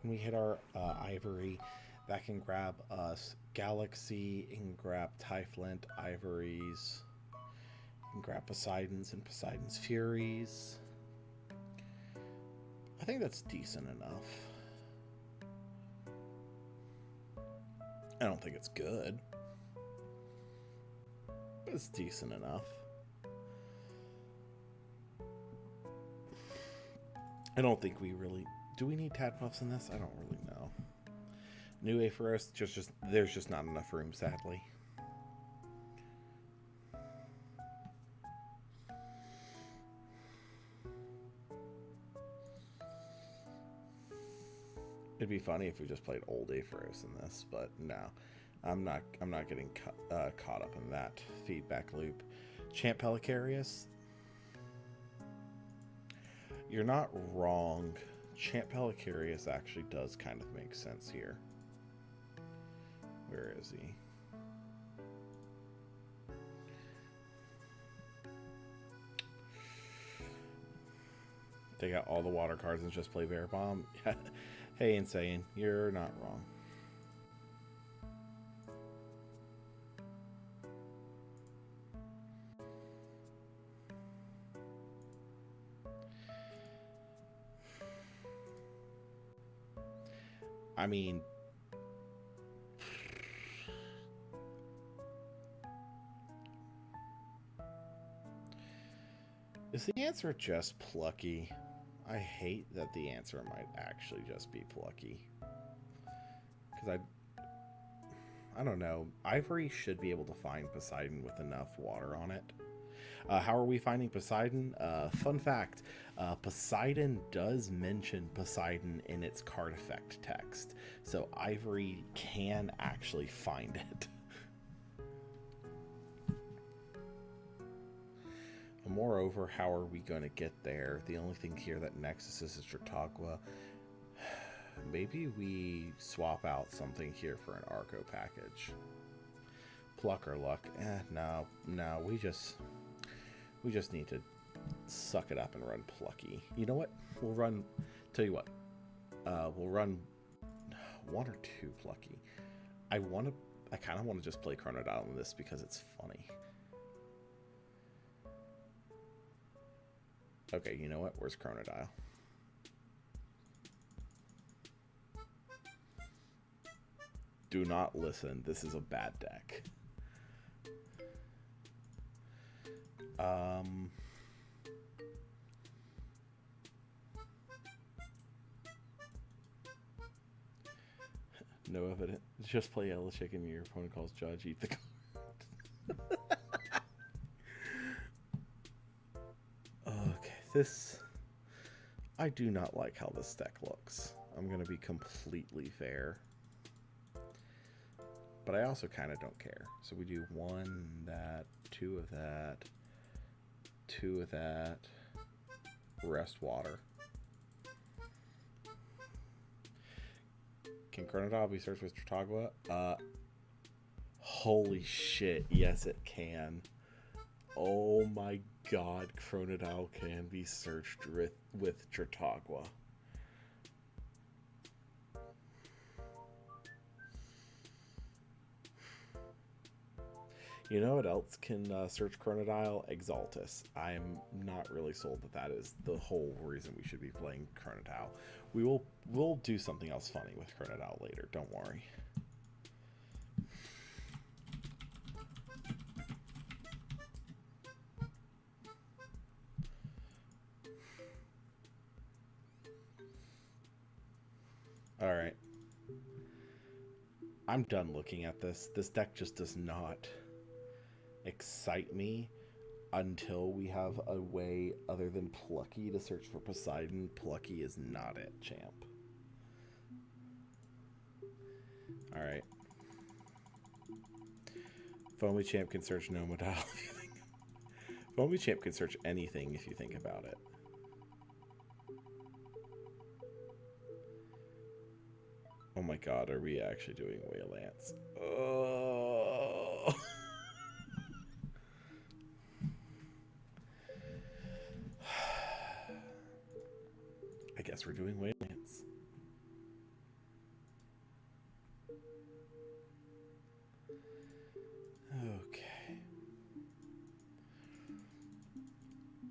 we hit our Ivory, that can grab us Galaxy, it can grab Typhlant, Ivories, and grab Poseidons and Poseidon's Furies. I think that's decent enough. I don't think it's good, but it's decent enough. I don't think we really... Do we need Tadpuffs in this? I don't really know. New Aetheros, there's just not enough room, sadly. It'd be funny if we just played old Aetheros in this, but no. I'm not getting caught up in that feedback loop. Champ Pelicarius... You're not wrong. Champ Pelicarius actually does kind of make sense here. Where is he? Take out all the water cards and just play Bear Bomb? Hey, Insane, you're not wrong. I mean, is the answer just Plucky? I hate that the answer might actually just be Plucky. Because I don't know. Ivory should be able to find Poseidon with enough water on it. How are we finding Poseidon? Fun fact, Poseidon does mention Poseidon in its card effect text, so Ivory can actually find it. Moreover, how are we going to get there? The only thing here that Nexus is Chautauqua. Maybe we swap out something here for an Arco package. Pluck or Luck? No, we just need to suck it up and run Plucky. You know what? We'll run... Tell you what. We'll run 1 or 2 Plucky. I kind of want to just play Chronodile in this because it's funny. Okay, you know what? Where's Chronodile? Do not listen. This is a bad deck. No evidence. Just play Yellow Chicken. Your opponent calls Judge. Eat the card. Okay, this... I do not like how this deck looks. I'm going to be completely fair. But I also kind of don't care. So we do 1 that, 2 of that, 2 of that, rest water. Can Chronodile be searched with Chautauqua? Holy shit, yes it can. Oh my god, Chronodile can be searched with Chautauqua. You know what else can search Chronodile? Exaltus. I'm not really sold that that is the whole reason we should be playing Chronodile. We'll do something else funny with Chronodile later. Don't worry. All right. I'm done looking at this. This deck just does not excite me until we have a way other than Plucky to search for Poseidon. Plucky is not it, champ. Alright. Foamy Champ can search no modality. Foamy Champ can search anything if you think about it. Oh my god, are we actually doing Whance? Oh. I guess we're doing Whance. Okay.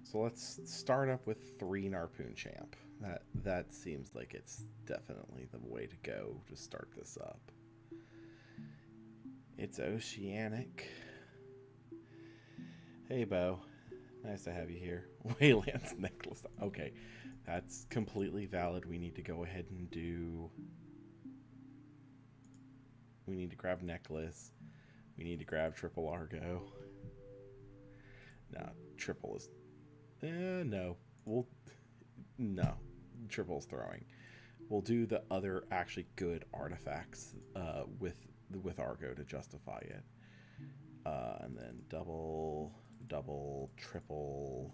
So let's start up with 3 Narpoon Champ. That seems like it's definitely the way to go to start this up. It's Oceanic. Hey, Bo. Nice to have you here. Wayland's necklace. Okay, that's completely valid. We need to go ahead and do... We need to grab necklace. We need to grab triple Argo. No, triple is... no. No. Triple's throwing. We'll do the other actually good artifacts with Argo to justify it. And then double, triple,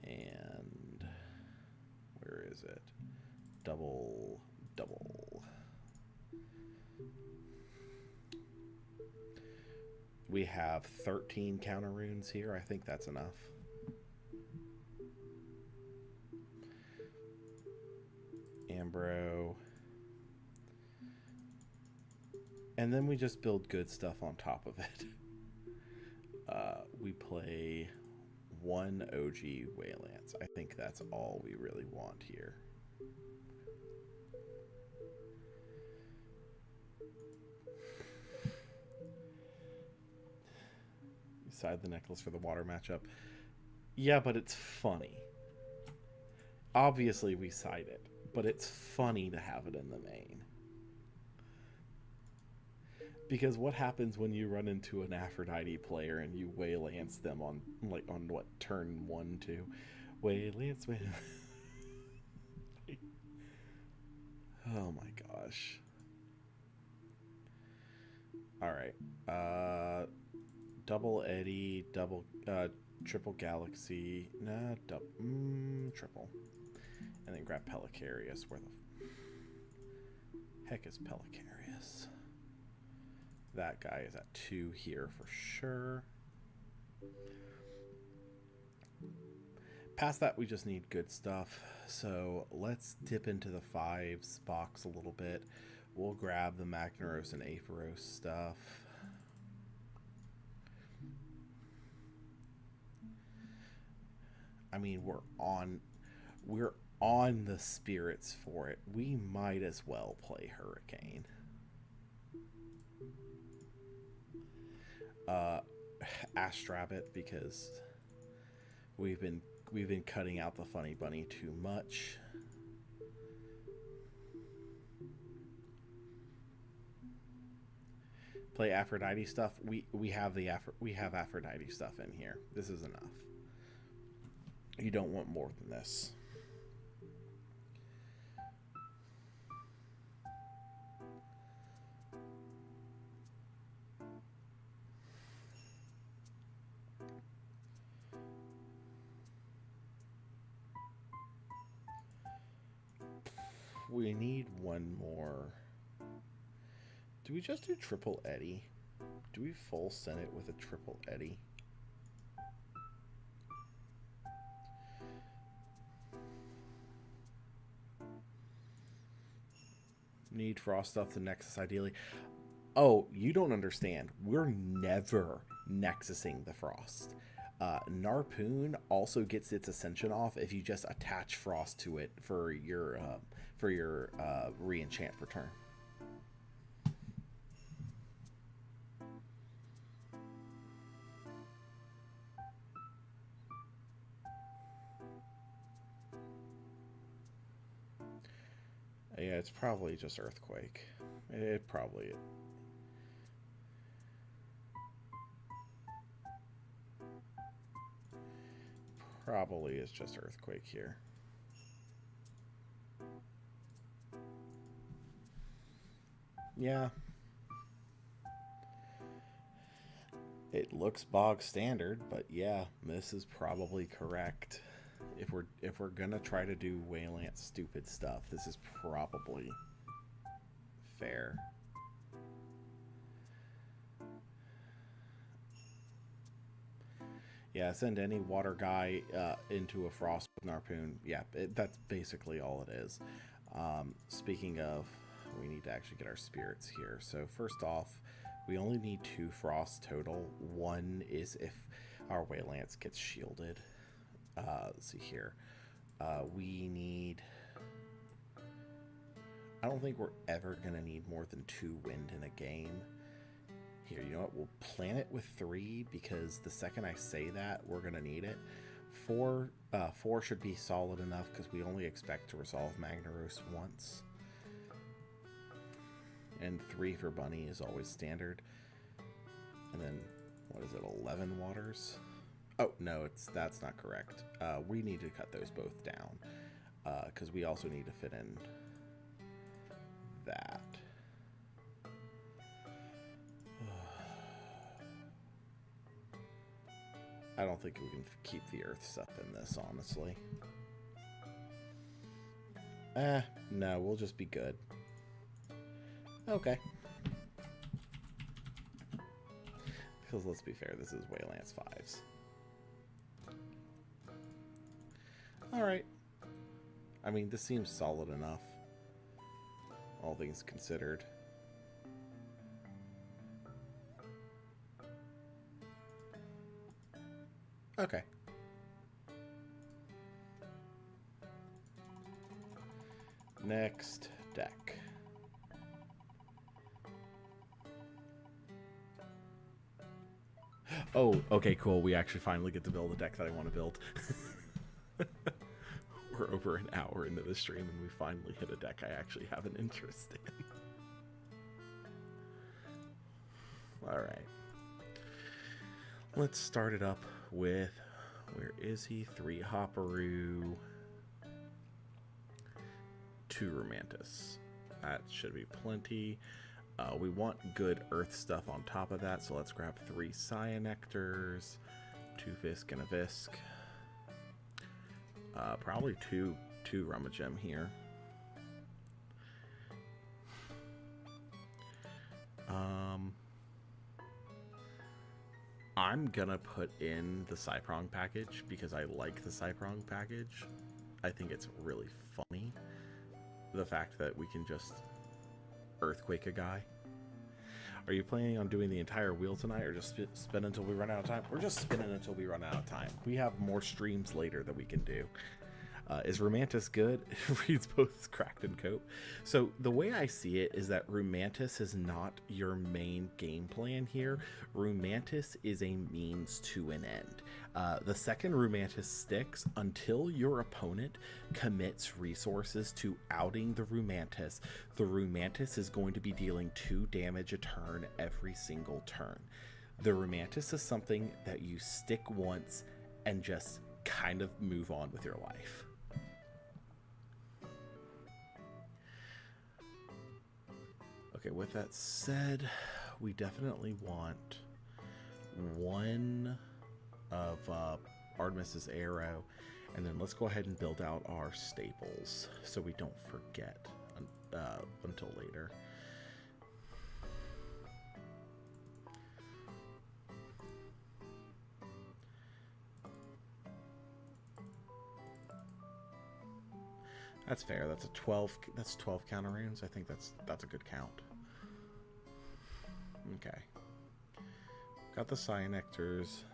and where is it? Double. We have 13 counter runes here. I think that's enough. Ambro. And then we just build good stuff on top of it. We play 1 OG Waylands. I think that's all we really want here. You side the necklace for the water matchup. Yeah, but it's funny. Obviously we side it, but it's funny to have it in the main. Because what happens when you run into an Aphrodite player and you Waylance them on what, turn 1, 2? Waylance. Oh my gosh. Alright. Double Eddy, triple Galaxy. Nah, triple. And then grab Pelicarius. Where the heck is Pelicarius? That guy is at 2 here for sure. Past that, we just need good stuff. So let's dip into the 5s box a little bit. We'll grab the Magnaros and Aphoros stuff. I mean, we're on the spirits for it. We might as well play Hurricane. Astrabbit, because we've been cutting out the funny bunny too much. Play Aphrodite stuff. We have Aphrodite stuff in here. This is enough. You don't want more than this. We need one more. Do we just do triple Eddy? Do we full send it with a triple Eddy? Need Frost stuff the Nexus ideally. Oh, you don't understand. We're never nexusing the frost. Narpoon also gets its ascension off if you just attach frost to it for your re-enchant for turn. Yeah, it's probably just Earthquake. It probably... probably is just Earthquake here. Yeah. It looks bog standard, but yeah, this is probably correct. If we're gonna try to do Wayland stupid stuff, this is probably fair. Yeah, send any water guy into a frost with Narpoon. Yeah, that's basically all it is. Speaking of, we need to actually get our spirits here. So first off, we only need 2 frost total. One is if our Waylance gets shielded. Let's see here. We need... I don't think we're ever going to need more than 2 wind in a game. Here, you know what? We'll plan it with 3 because the second I say that, we're going to need it. 4 should be solid enough because we only expect to resolve Magnaros once. And 3 for Bunny is always standard. And then, what is it, 11 waters? Oh, no, that's not correct. We need to cut those both down because we also need to fit in that. I don't think we can keep the earth stuff in this, honestly. No, we'll just be good. Okay. Because let's be fair, this is Waylance 5s. Alright. I mean, this seems solid enough. All things considered. Okay. Next deck. Oh, okay, cool. We actually finally get to build a deck that I want to build. We're over an hour into the stream and we finally hit a deck I actually have an interest in. Alright. Let's start it up with, where is he? 3 Hopperoo, 2 Roomantis. That should be plenty. We want good earth stuff on top of that, so let's grab 3 Cyanectars, 2 Fisk and a Visk. Probably two Rummagem here. I'm gonna put in the Cyprong package because I like the Cyprong package. I think it's really funny. The fact that we can just Earthquake a guy. Are you planning on doing the entire wheel tonight or just spin until we run out of time? We're just spinning until we run out of time. We have more streams later that we can do. Is Roomantis good? It reads both Cracked and Cope. So the way I see it is that Roomantis is not your main game plan here. Roomantis is a means to an end. The second Roomantis sticks, until your opponent commits resources to outing the Roomantis is going to be dealing 2 damage a turn every single turn. The Roomantis is something that you stick once and just kind of move on with your life. Okay, with that said, we definitely want 1 of Artemis's Arrow, and then let's go ahead and build out our staples so we don't forget until later. That's fair. That's a 12. That's 12 counter runes. I think that's a good count. Okay. Got the Cyanectors.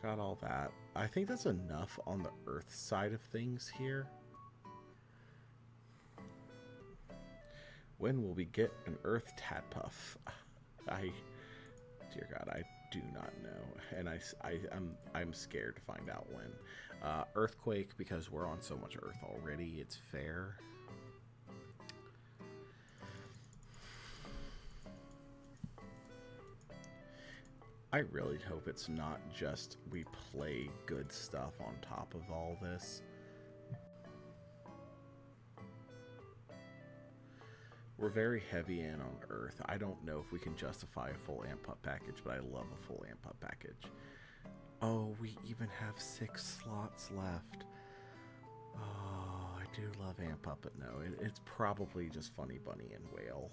Got all that. I think that's enough on the Earth side of things here. When will we get an Earth Tadpuff? Dear God, I do not know, and I'm scared to find out when. Earthquake, because we're on so much Earth already, it's fair. I really hope it's not just we play good stuff on top of all this. We're very heavy in on Earth. I don't know if we can justify a full amp up package, but I love a full amp up package. Oh, we even have 6 slots left. Oh, I do love amp up, but no, it's probably just Funny Bunny and Whale.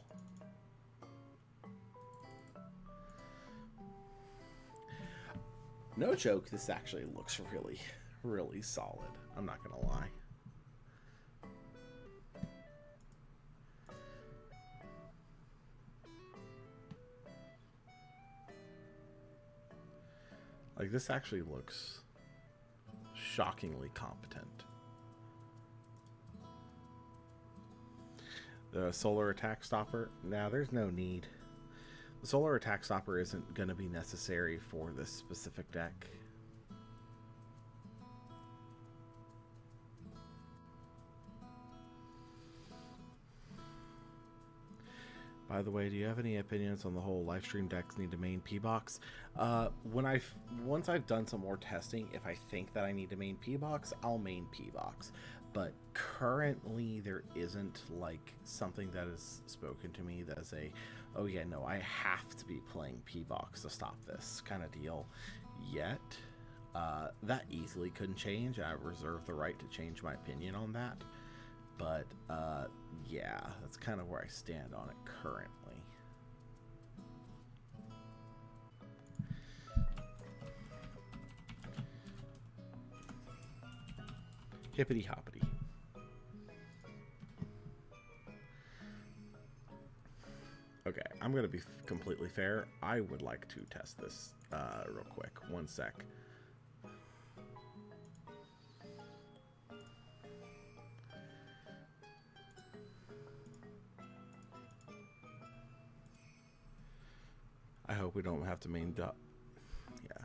No joke, this actually looks really, really solid. I'm not gonna lie. Like, this actually looks shockingly competent. The solar attack stopper, now there's no need. The solar attack stopper isn't going to be necessary for this specific deck. By the way, do you have any opinions on the whole LifeStream decks need to main P-Box? Once I've done some more testing, if I think that I need to main P-Box, I'll main P-Box. But currently there isn't like something that is spoken to me that is a, oh yeah, no, I have to be playing P-Box to stop this kind of deal yet. That easily couldn't change. I reserve the right to change my opinion on that. But yeah, that's kind of where I stand on it currently. Hippity hoppity. Okay, I'm gonna be completely fair. I would like to test this real quick. One sec. I hope we don't have to main duck. Yeah.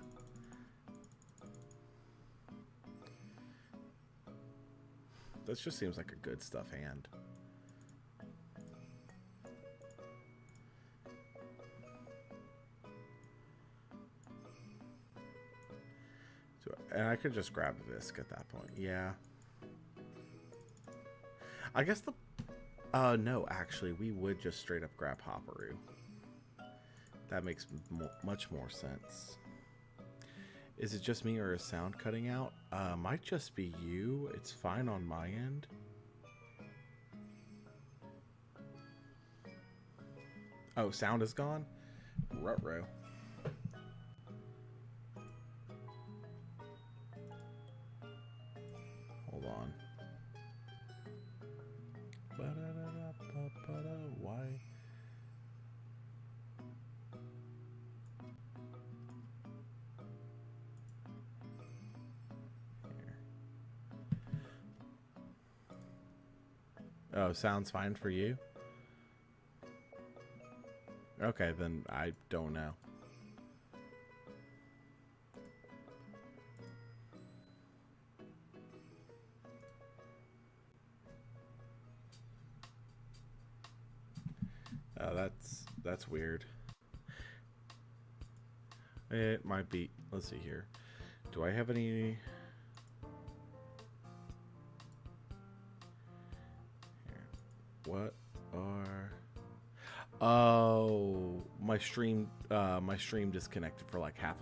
This just seems like a good stuff hand. So, and I could just grab a Visc at that point. Yeah. I guess the... no, actually, we would just straight up grab Hopperoo. That makes much more sense. Is it just me or is sound cutting out? Might just be you. It's fine on my end. Oh, sound is gone? Ruh-roh. Hold on. Why? Oh, sounds fine for you? Okay, then I don't know. That's weird. It might be. Let's see here. Do I have any? What are... Oh, my stream disconnected for like half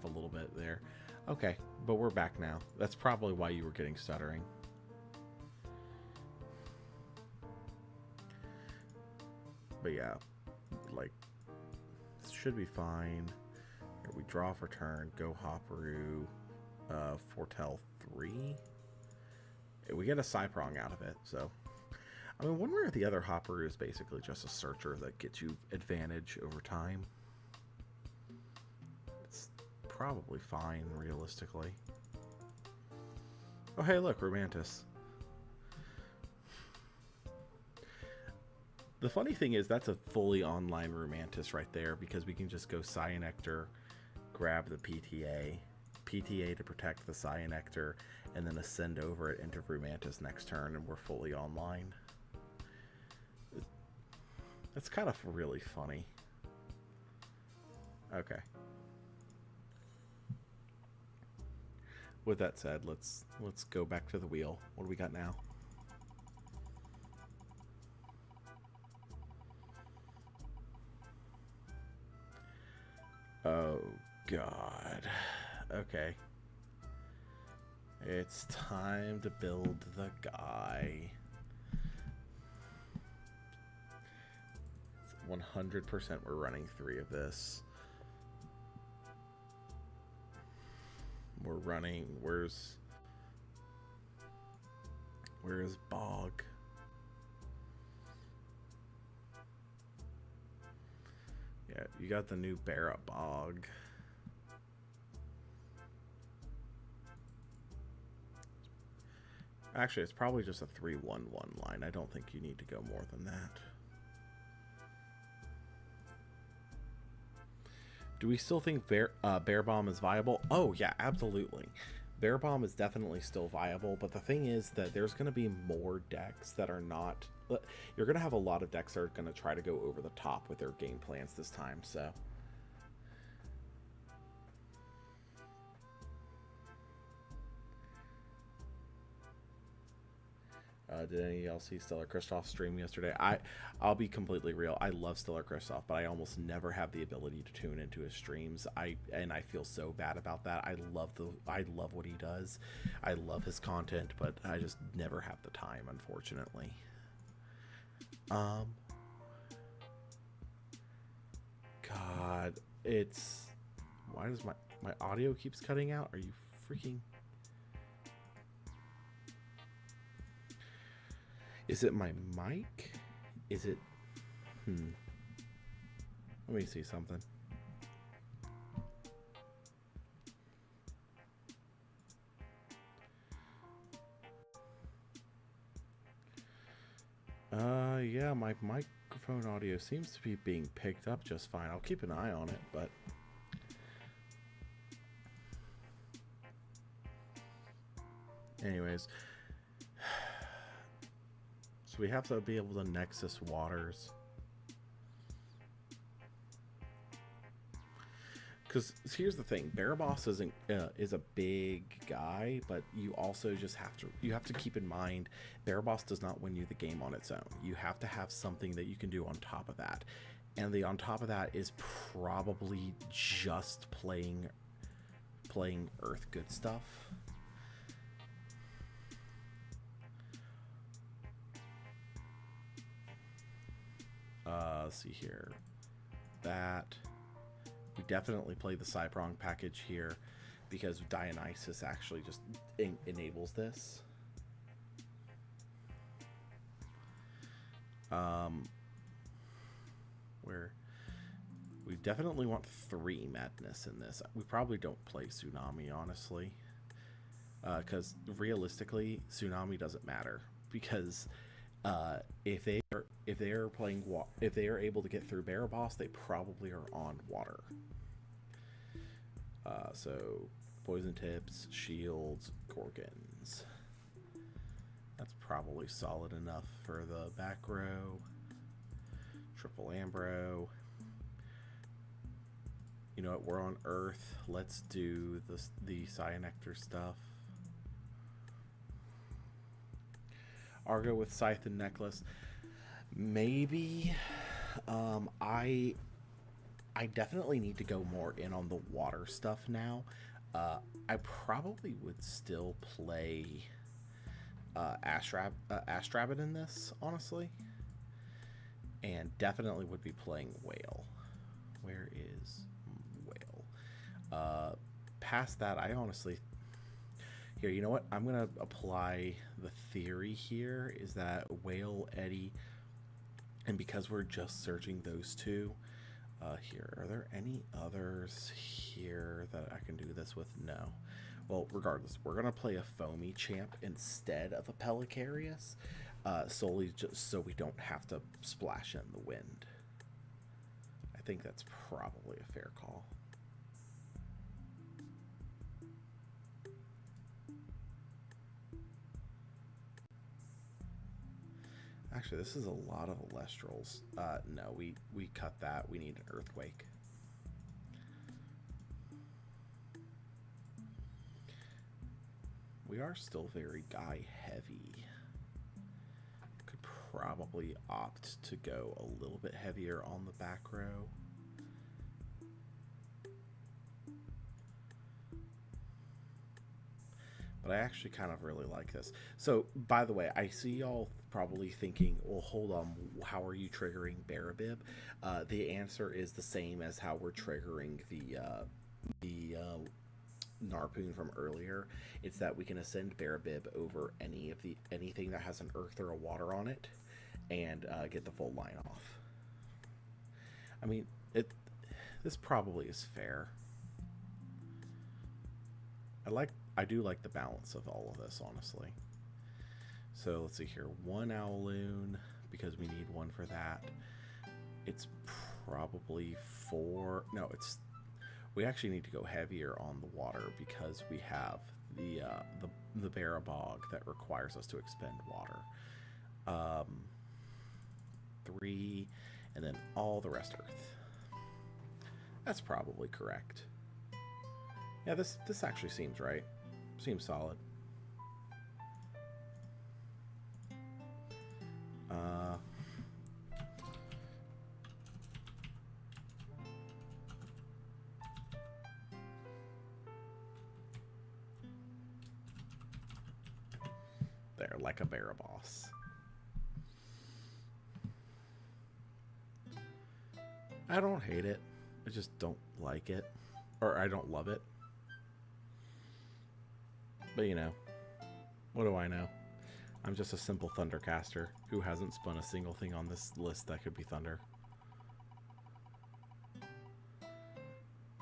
a little bit there. Okay, but we're back now. That's probably why you were getting stuttering. But yeah, like, this should be fine. Here, we draw for turn, go Hopperoo, Foretell 3. We get a Cyprong out of it, so... I mean, one way or the other, Hopperoo is basically just a searcher that gets you advantage over time. probably fine, realistically. Oh, hey, look, Roomantis. The funny thing is that's a fully online Roomantis right there, because we can just go Cyanectar, grab the PTA to protect the Cyanectar, and then ascend over it into Roomantis next turn, and we're fully online. That's kind of really funny. Okay. With that said, let's go back to the wheel. What do we got now? Oh God. Okay. It's time to build the guy. 100% we're running 3 of this. We're running, where's Bog? Yeah, you got the new Bear Up Bog. Actually, it's probably just a 3-1-1 line. I don't think you need to go more than that. Do we still think Bear Bomb is viable? Oh, yeah, absolutely. Bear Bomb is definitely still viable, but the thing is that there's going to be more decks that are not... You're going to have a lot of decks that are going to try to go over the top with their game plans this time, so... Did any of y'all see Stellar Kristoff stream yesterday? I'll be completely real. I love Stellar Kristoff, but I almost never have the ability to tune into his streams. I feel so bad about that. I love what he does. I love his content, but I just never have the time, unfortunately. God, it's... Why does my audio keeps cutting out? Are you freaking... Is it my mic? Is it... Let me see something. Yeah, my microphone audio seems to be being picked up just fine. I'll keep an eye on it, but... Anyways... So we have to be able to Nexus Waters. Because here's the thing, Barabas is a big guy, but you also just have to keep in mind, Barabas does not win you the game on its own. You have to have something that you can do on top of that. And the on top of that is probably just playing Earth good stuff. Let's see here. That we definitely play the Cyprong package here because Dionysus actually just enables this. Where we definitely want 3 Madness in this. We probably don't play Tsunami, honestly, because realistically, Tsunami doesn't matter because. If they are able to get through Barabas, they probably are on water. So poison tips, shields, Gorgons. That's probably solid enough for the back row. Triple Ambro. You know what? We're on Earth. Let's do the Cyanectar stuff. Argo with Scythe and Necklace. Maybe. I definitely need to go more in on the water stuff now. I probably would still play Astrabbit in this, honestly. And definitely would be playing Whale. Where is Whale? Past that, I honestly... Here, you know what? I'm going to apply the theory here is that Whale, Eddy, and because we're just searching those 2, Here, are there any others here that I can do this with? No. Well, regardless, we're going to play a Foamy Champ instead of a Pelicarius, solely just so we don't have to splash in the wind. I think that's probably a fair call. Actually, this is a lot of Elestrals. No, we cut that. We need an Earthquake. We are still very guy heavy. Could probably opt to go a little bit heavier on the back row. But I actually kind of really like this. So, by the way, I see y'all probably thinking, well, hold on, how are you triggering Barabib? The answer is the same as how we're triggering the Narpoon from earlier. It's that we can ascend Barabib over anything that has an earth or a water on it and get the full line off. I mean, this probably is fair. I do like the balance of all of this, honestly. So let's see here. 1 Owloon, because we need one for that. It's probably 4. No, we actually need to go heavier on the water because we have the Barabog that requires us to expend water. 3, and then all the rest earth. That's probably correct. Yeah, this actually seems right. Seems solid. There, like a Baraboss. I don't hate it. I just don't like it. Or I don't love it. But you know, what do I know? I'm just a simple Thundercaster who hasn't spun a single thing on this list that could be Thunder.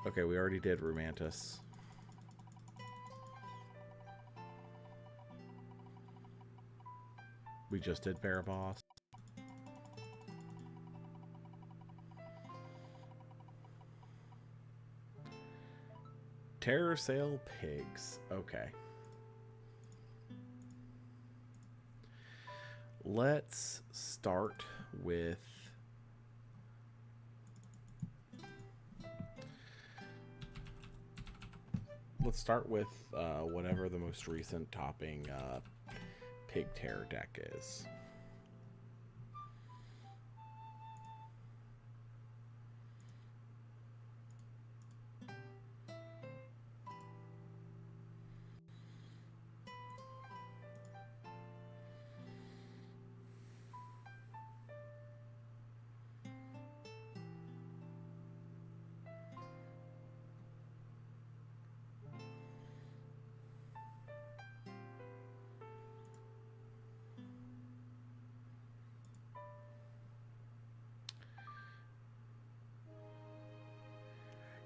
Okay, we already did Roomantis. We just did Baraboss. Terasale Pigs. Okay. Let's start with whatever the most recent topping Pig Terror deck is.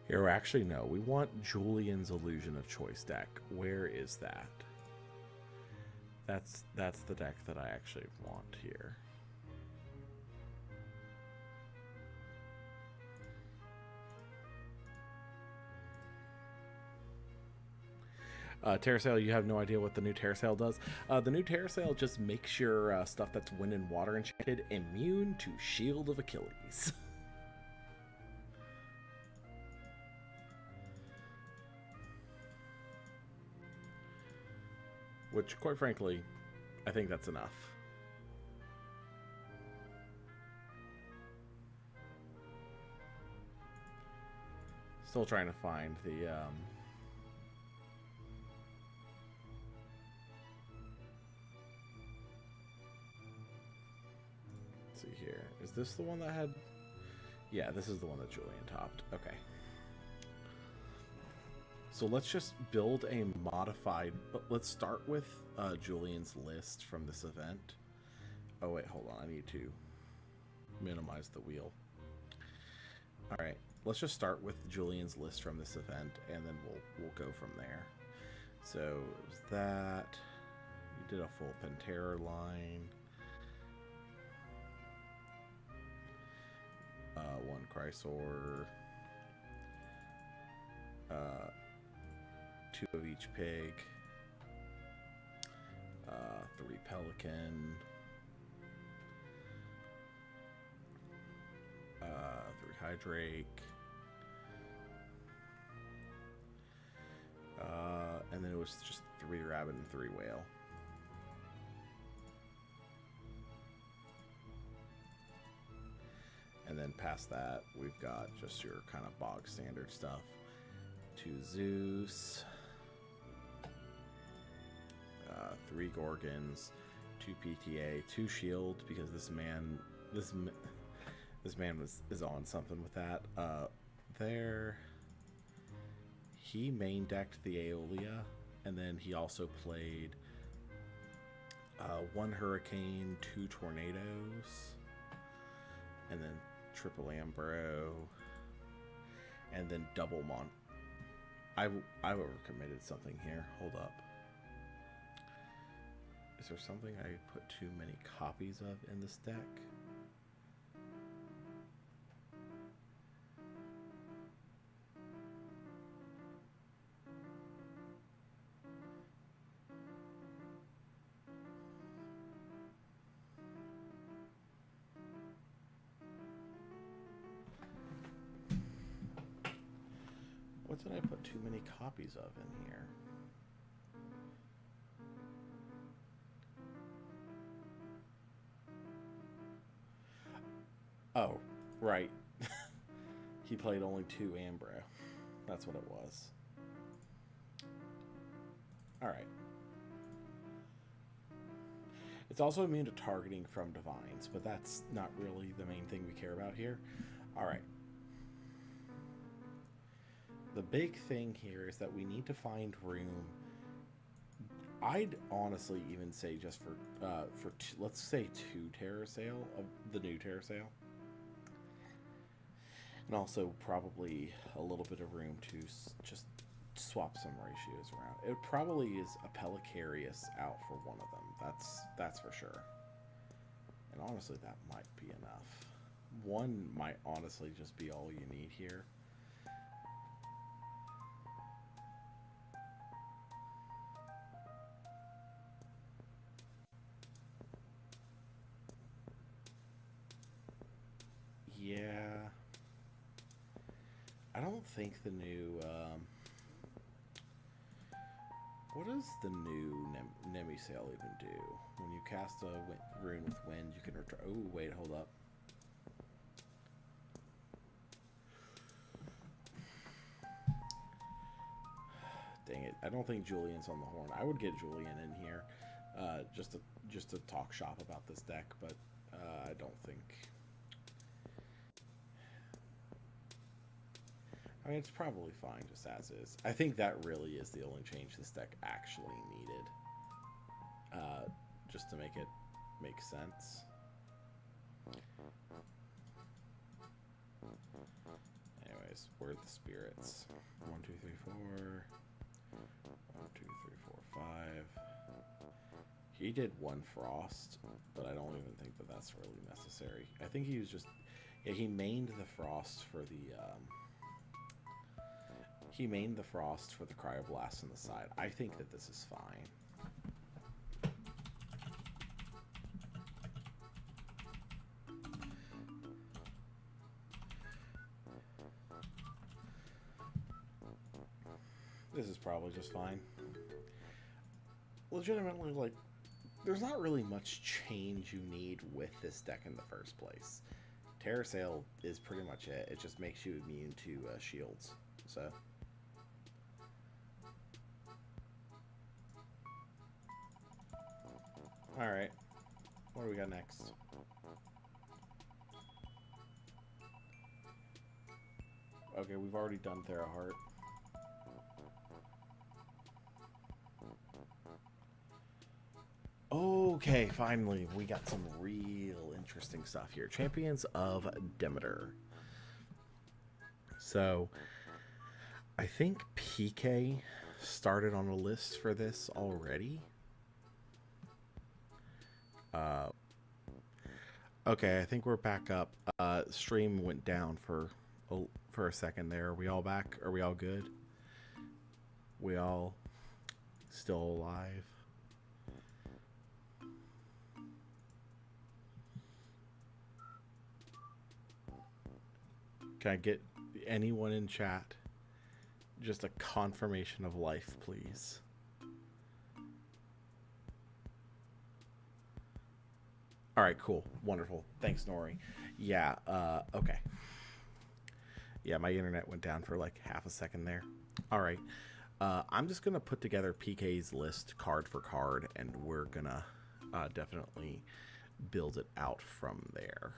Here, actually, no. We want Julian's Illusion of Choice deck. Where is that? That's the deck that I actually want here. Terasale, you have no idea what the new Terasale does. The new Terasale just makes your stuff that's wind and water enchanted immune to Shield of Achilles. Which, quite frankly, I think that's enough. Still trying to find the... Let's see here. Is this the one that had... Yeah, this is the one that Julian topped. Okay. So let's just build a modified, but let's start with Julian's list from this event. Oh wait, hold on, I need to minimize the wheel. Alright, let's just start with Julian's list from this event, and then we'll go from there. So, it was that. You did a full Pantera line. One Chrysor. 2 of each pig. 3 Pelican. 3 Hydrake. And then it was just 3 Rabbit and 3 Whale. And then past that, we've got just your kind of bog standard stuff. 2 Zeus. 3 Gorgons. 2 PTA. 2 Shield, because this man is on something with that. There. He main decked the Aeolia, and then he also played 1 Hurricane, 2 Tornadoes, and then triple Ambro, and then double Mon. I've overcommitted something here. Hold up. Is there something I put too many copies of in this deck? What did I put too many copies of in here? Oh, right. He played only 2 Ambro. That's what it was. Alright. It's also immune to targeting from Divines, but that's not really the main thing we care about here. Alright. The big thing here is that we need to find room. I'd honestly even say just for let's say 2 Terasale, of the new Terasale. And also probably a little bit of room to just swap some ratios around. It probably is a Pelicarius out for one of them. That's for sure. And honestly, that might be enough. One might honestly just be all you need here. Yeah. I don't think the new, what does the new Nemisale even do? When you cast a rune with wind, you can return, oh, wait, hold up. Dang it, I don't think Julian's on the horn. I would get Julian in here, just to talk shop about this deck, but, I don't think... I mean, it's probably fine just as is. I think that really is the only change this deck actually needed. Just to make it make sense. Anyways, where are the spirits? 1, 2, 3, 4. 1, 2, 3, 4, 5. He did 1 Frost, but I don't even think that that's really necessary. I think he was just... Yeah, he mained the Frost for the... He mained the Frost for the Cryoblast on the side. I think that this is fine. This is probably just fine. Legitimately, like, there's not really much change you need with this deck in the first place. Terasale is pretty much it. It just makes you immune to shields. So... Alright, what do we got next? Okay, we've already done Therahart. Okay, finally, we got some real interesting stuff here. Champions of Demeter. So I think PK started on a list for this already. Okay, I think we're back up. Stream went down for a second there. Are we all back? Are we all good? We all still alive? Can I get anyone in chat? Just a confirmation of life, please. All right, cool. Wonderful. Thanks, Nori. Yeah, okay. Yeah, my internet went down for like half a second there. All right. I'm just going to put together PK's list card for card, and we're going to definitely build it out from there.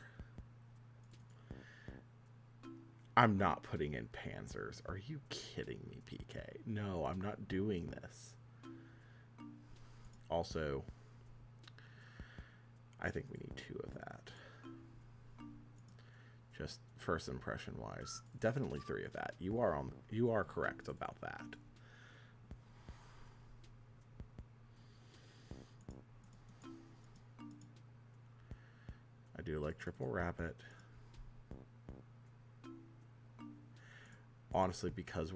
I'm not putting in Panzers. Are you kidding me, PK? No, I'm not doing this. Also, I think we need 2 of that. Just first impression wise. Definitely 3 of that. You are correct about that. I do like triple rabbit. Honestly, because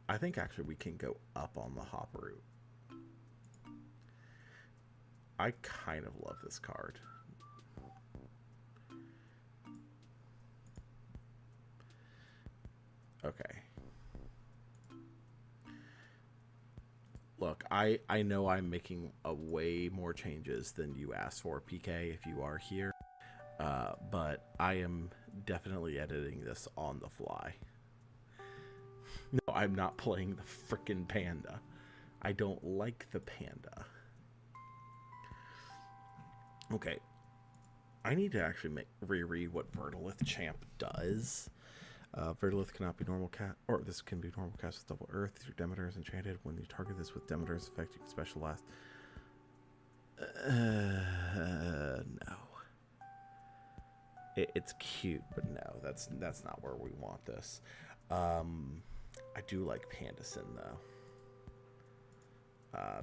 I think actually we can go up on the hop route. I kind of love this card. Okay. Look, I know I'm making a way more changes than you asked for, PK, if you are here. But I am definitely editing this on the fly. No, I'm not playing the frickin' panda. I don't like the panda. Okay. I need to actually reread what Verdalith Champ does. Verdalith cannot be normal cast, or this can be normal cast with double earth. Your Demeter is enchanted. When you target this with Demeter's effect, you can specialize. No. It's cute, but no, that's not where we want this. I do like Pandasin though.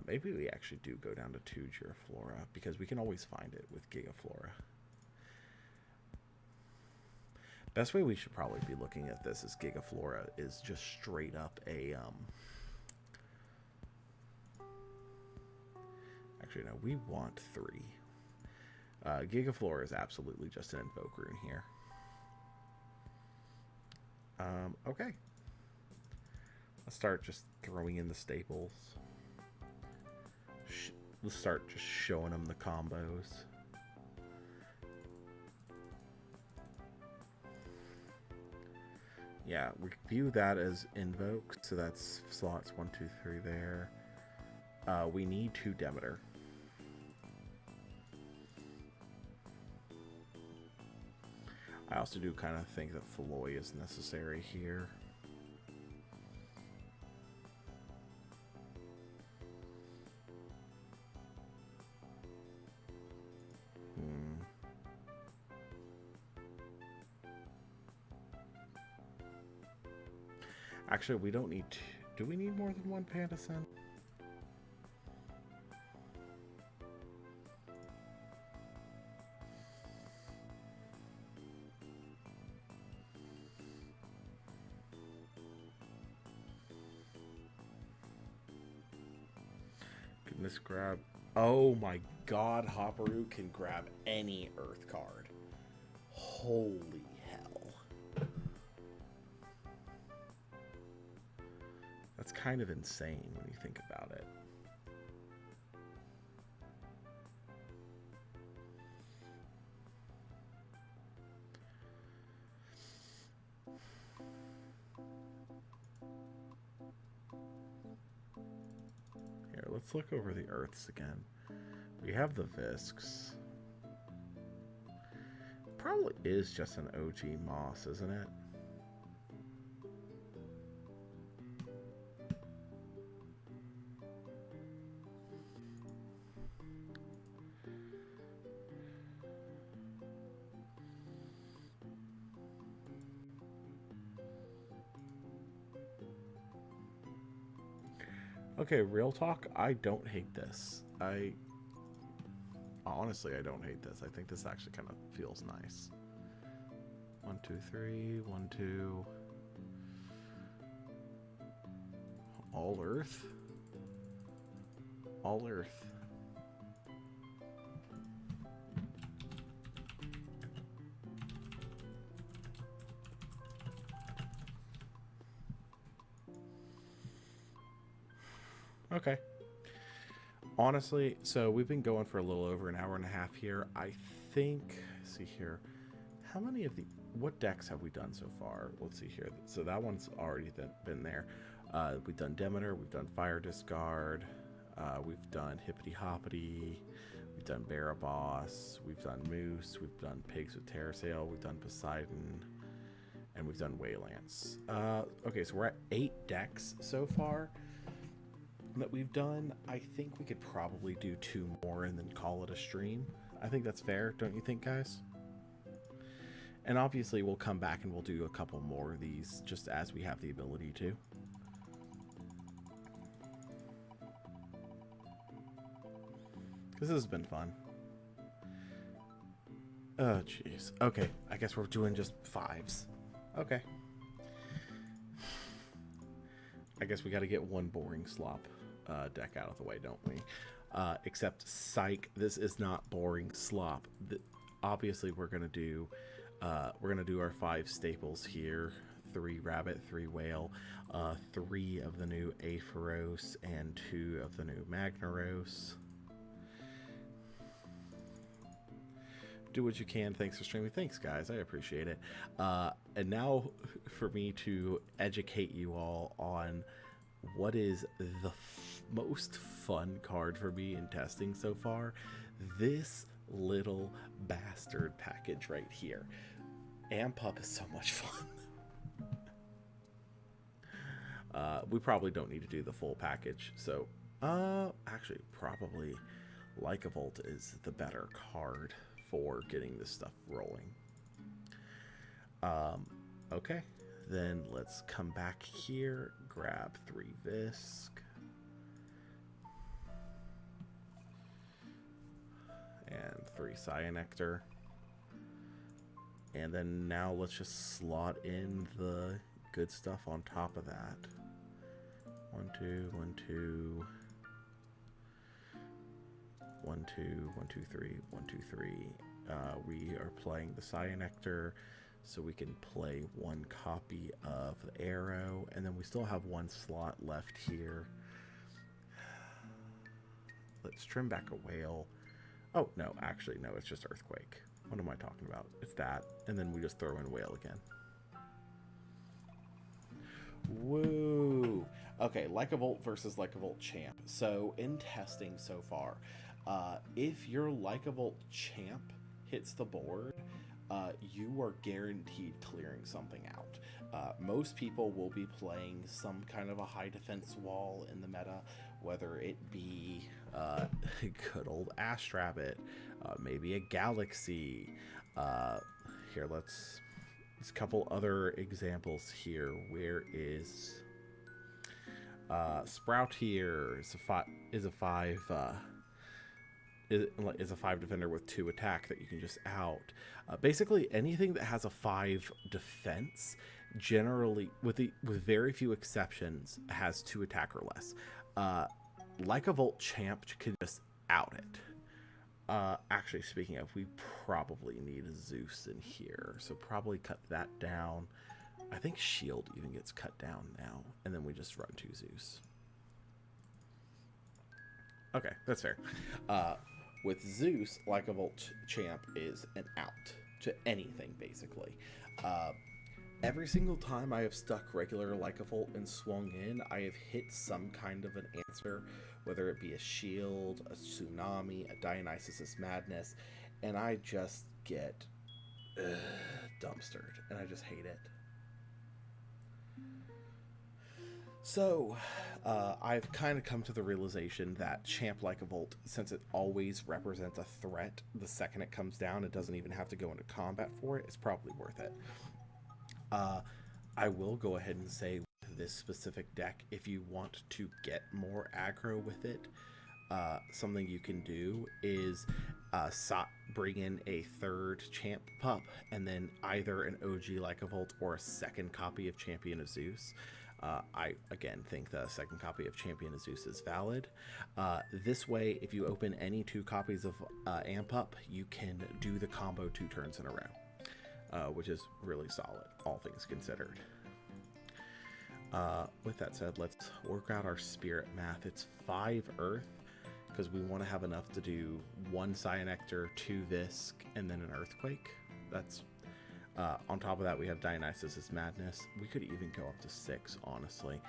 Maybe we actually do go down to 2 Giraflora because we can always find it with Gigaflora. Best way we should probably be looking at this is Gigaflora is just straight up a actually no, we want 3. Gigaflora is absolutely just an invoke rune here. Okay. Let's start just throwing in the staples. Let's start just showing them the combos. Yeah, we view that as invoke, so that's slots 1, 2, 3 there. We need 2 Demeter. I also do kind of think that Feloy is necessary here. Actually, we don't need... Do we need more than 1 Pandasin? Can this grab... Oh my god, Hopperoo can grab any Earth card. Holy hell. That's kind of insane when you think about it. Here, let's look over the Earths again. We have the Visks. Probably is just an OG Moss, isn't it? Okay, real talk, I don't hate this. Honestly, I don't hate this. I think this actually kind of feels nice. 1, 2, 3, 1, 2. All Earth. All Earth. Okay. Honestly, so we've been going for a little over an hour and a half here. I think, let's see here, how many of the, what decks have we done so far? Let's see here. So that one's already been there. We've done Demeter, we've done Fire Discard, we've done Hippity Hoppity, we've done Baraboss, we've done Moose, we've done Pigs with Terasale, we've done Poseidon, and we've done Waylance. Okay, so we're at 8 decks so far that we've done. I think we could probably do 2 more and then call it a stream. I think that's fair, don't you think, guys? And obviously we'll come back and we'll do a couple more of these just as we have the ability to. Because this has been fun. Oh, jeez. Okay, I guess we're doing just 5s. Okay. I guess we got to get one boring slop deck out of the way, don't we? Except, psych, this is not boring slop. Obviously, we're gonna do our 5 staples here: 3 rabbit, 3 whale, 3 of the new Aphoros, and 2 of the new Magnaros. Do what you can. Thanks for streaming. Thanks, guys. I appreciate it. And now for me to educate you all on what is the most fun card for me in testing so far. This little bastard package right here. Amp Up is so much fun. We probably don't need to do the full package. So, actually, probably Lycavolt is the better card for getting this stuff rolling. Okay, then let's come back here, grab 3 Visc, and 3 Cyanectar, and then now let's just slot in the good stuff on top of that. 1, 2, 1, 2. 1, 2, 1, 2, 3, 1, 2, 3. We are playing the Cyanectar, so we can play 1 copy of the Arrow, and then we still have 1 slot left here. Let's trim back a whale. Oh, no, actually, no, it's just Earthquake. What am I talking about? It's that, and then we just throw in whale again. Woo! Okay, Lycavolt versus Lycavolt Champ. So, in testing so far, if your Lycavolt Champ hits the board, you are guaranteed clearing something out. Most people will be playing some kind of a high defense wall in the meta, whether it be good old Astrabbit, maybe a Galaxy. Here, there's a couple other examples here. Where is Sprout here? Is a 5 defender with 2 attack that you can just out. Basically anything that has a 5 defense, generally with very few exceptions, has 2 attack or less. Lycavolt Champ can just out it. Actually, speaking of, we probably need a Zeus in here, so probably cut that down. I think Shield even gets cut down now, and then we just run 2 Zeus. Okay, that's fair. With Zeus, Lycavolt Champ is an out to anything, basically. Every single time I have stuck regular Lycavolt and swung in, I have hit some kind of an answer, whether it be a shield, a tsunami, a Dionysus' Madness, and I just get dumpstered, and I just hate it. So, I've kind of come to the realization that Champ Lycavolt, since it always represents a threat, the second it comes down, it doesn't even have to go into combat for it, it's probably worth it. I will go ahead and say this specific deck, if you want to get more aggro with it, something you can do is bring in a third champ pup and then either an OG Lycavolt or a second copy of Champion of Zeus. I again think the second copy of Champion of Zeus is valid. This way, if you open any 2 copies of Amp Up, you can do the combo 2 turns in a row, which is really solid, all things considered. With that said, let's work out our spirit math. It's 5 Earth, because we want to have enough to do 1 Cyanectar, 2 Visk, and then an Earthquake. That's on top of that, we have Dionysus's Madness. We could even go up to 6, honestly.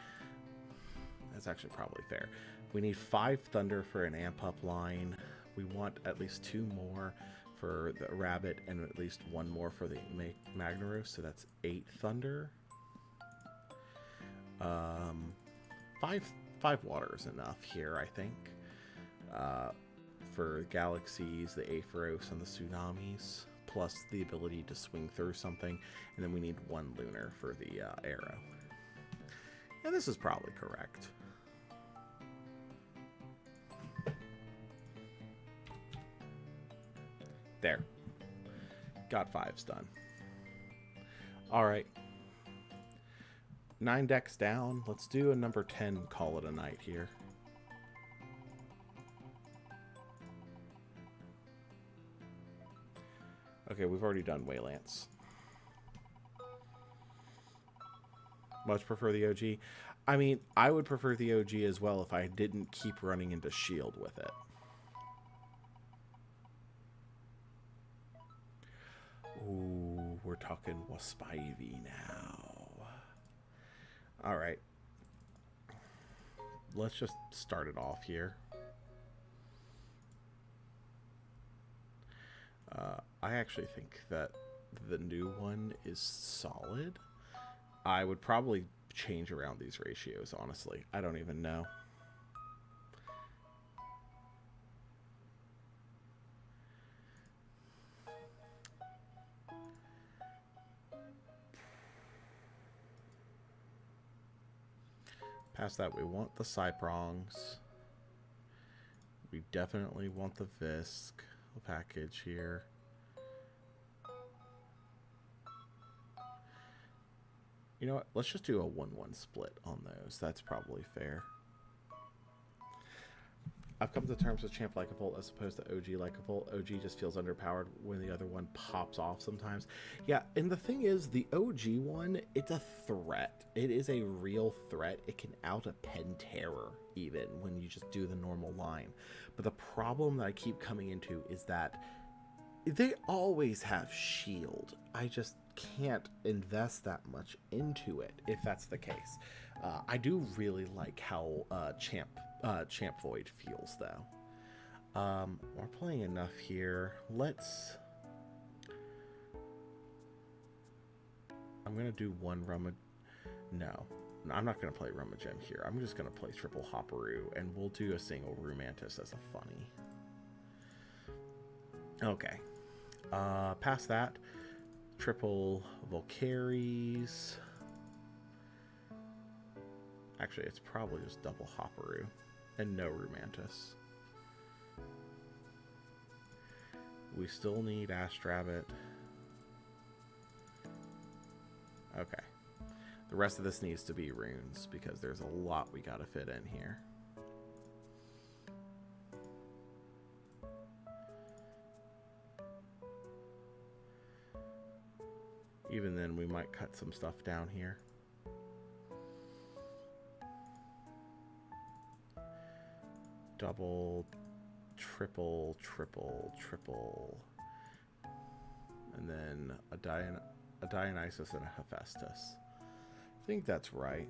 That's actually probably fair. We need 5 Thunder for an Amp Up line. We want at least 2 more for the Rabbit and at least 1 more for the Magnaros, so that's 8 Thunder. 5 water is enough here, I think. For Galaxies, the Aetheros, and the Tsunamis, plus the ability to swing through something, and then we need 1 lunar for the arrow. And this is probably correct. There. Got 5s done. Alright. 9 decks down. Let's do a number 10, call it a night here. Okay, we've already done Waylance. Much prefer the OG. I mean, I would prefer the OG as well if I didn't keep running into shield with it. Ooh, we're talking Waspivy now. Alright. Let's just start it off here. I actually think that the new one is solid. I would probably change around these ratios, honestly. I don't even know. Past that, we want the Cyprongs. We definitely want the Visk package here. You know what? Let's just do a 1-1 split on those. That's probably fair. I've come to terms with Champ Lycavolt as opposed to OG Lycavolt. OG just feels underpowered when the other one pops off sometimes. Yeah, and the thing is, the OG one, it's a threat. It is a real threat. It can out a Penterror even when you just do the normal line. But the problem that I keep coming into is that they always have shield. I just can't invest that much into it if that's the case. I do really like how Champ Void feels though. We're playing enough here. I'm gonna do 1 No, I'm not gonna play Rummagem here. I'm just gonna play triple Hopperoo, and we'll do a single Roomantis as a funny. Okay. Past that, triple Volcaries. Actually, it's probably just double Hopperoo and no Roomantis. We still need Astrabbit. Okay. The rest of this needs to be runes because there's a lot we gotta fit in here. Even then, we might cut some stuff down here. Double, triple, triple, triple. And then a Dionysus and a Hephaestus. I think that's right.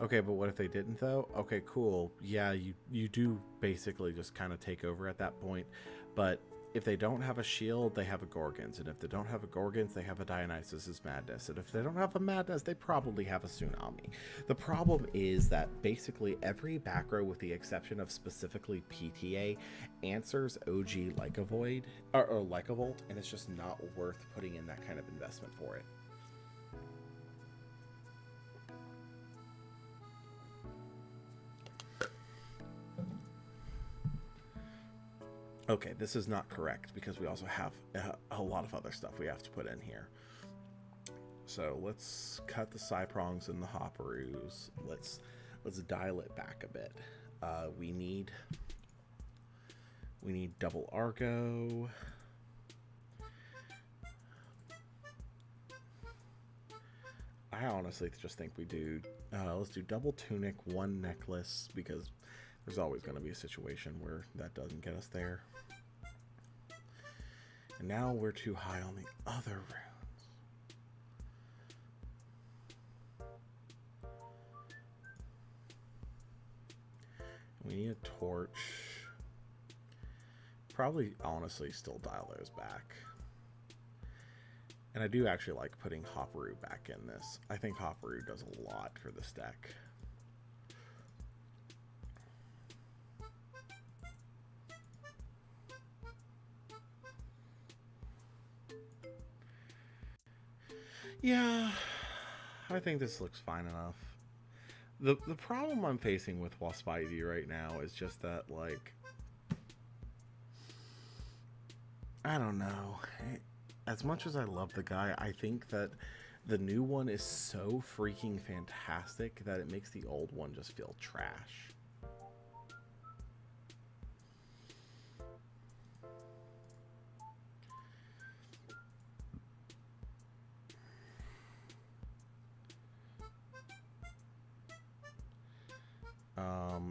Okay, but what if they didn't, though? Okay, cool. Yeah, you do basically just kind of take over at that point. But if they don't have a shield, they have a Gorgons. And if they don't have a Gorgons, they have a Dionysus's Madness. And if they don't have a Madness, they probably have a Tsunami. The problem is that basically every back row, with the exception of specifically PTA, answers OG Lycavoid, or Lycavolt, and it's just not worth putting in that kind of investment for it. Okay, this is not correct because we also have a lot of other stuff we have to put in here. So let's cut the Cyprongs and the Hopperoos. Let's dial it back a bit. We need double Argo. I honestly just think we do. Let's do double tunic, one necklace, because there's always going to be a situation where that doesn't get us there. And now we're too high on the other runes. We need a torch. Probably, honestly, still dial those back. And I do actually like putting Hopperoo back in this. I think Hopperoo does a lot for this deck. Yeah, I think this looks fine enough. The problem I'm facing with Waspivy right now is just that, like, I don't know. As much as I love the guy, I think that the new one is so freaking fantastic that it makes the old one just feel trash.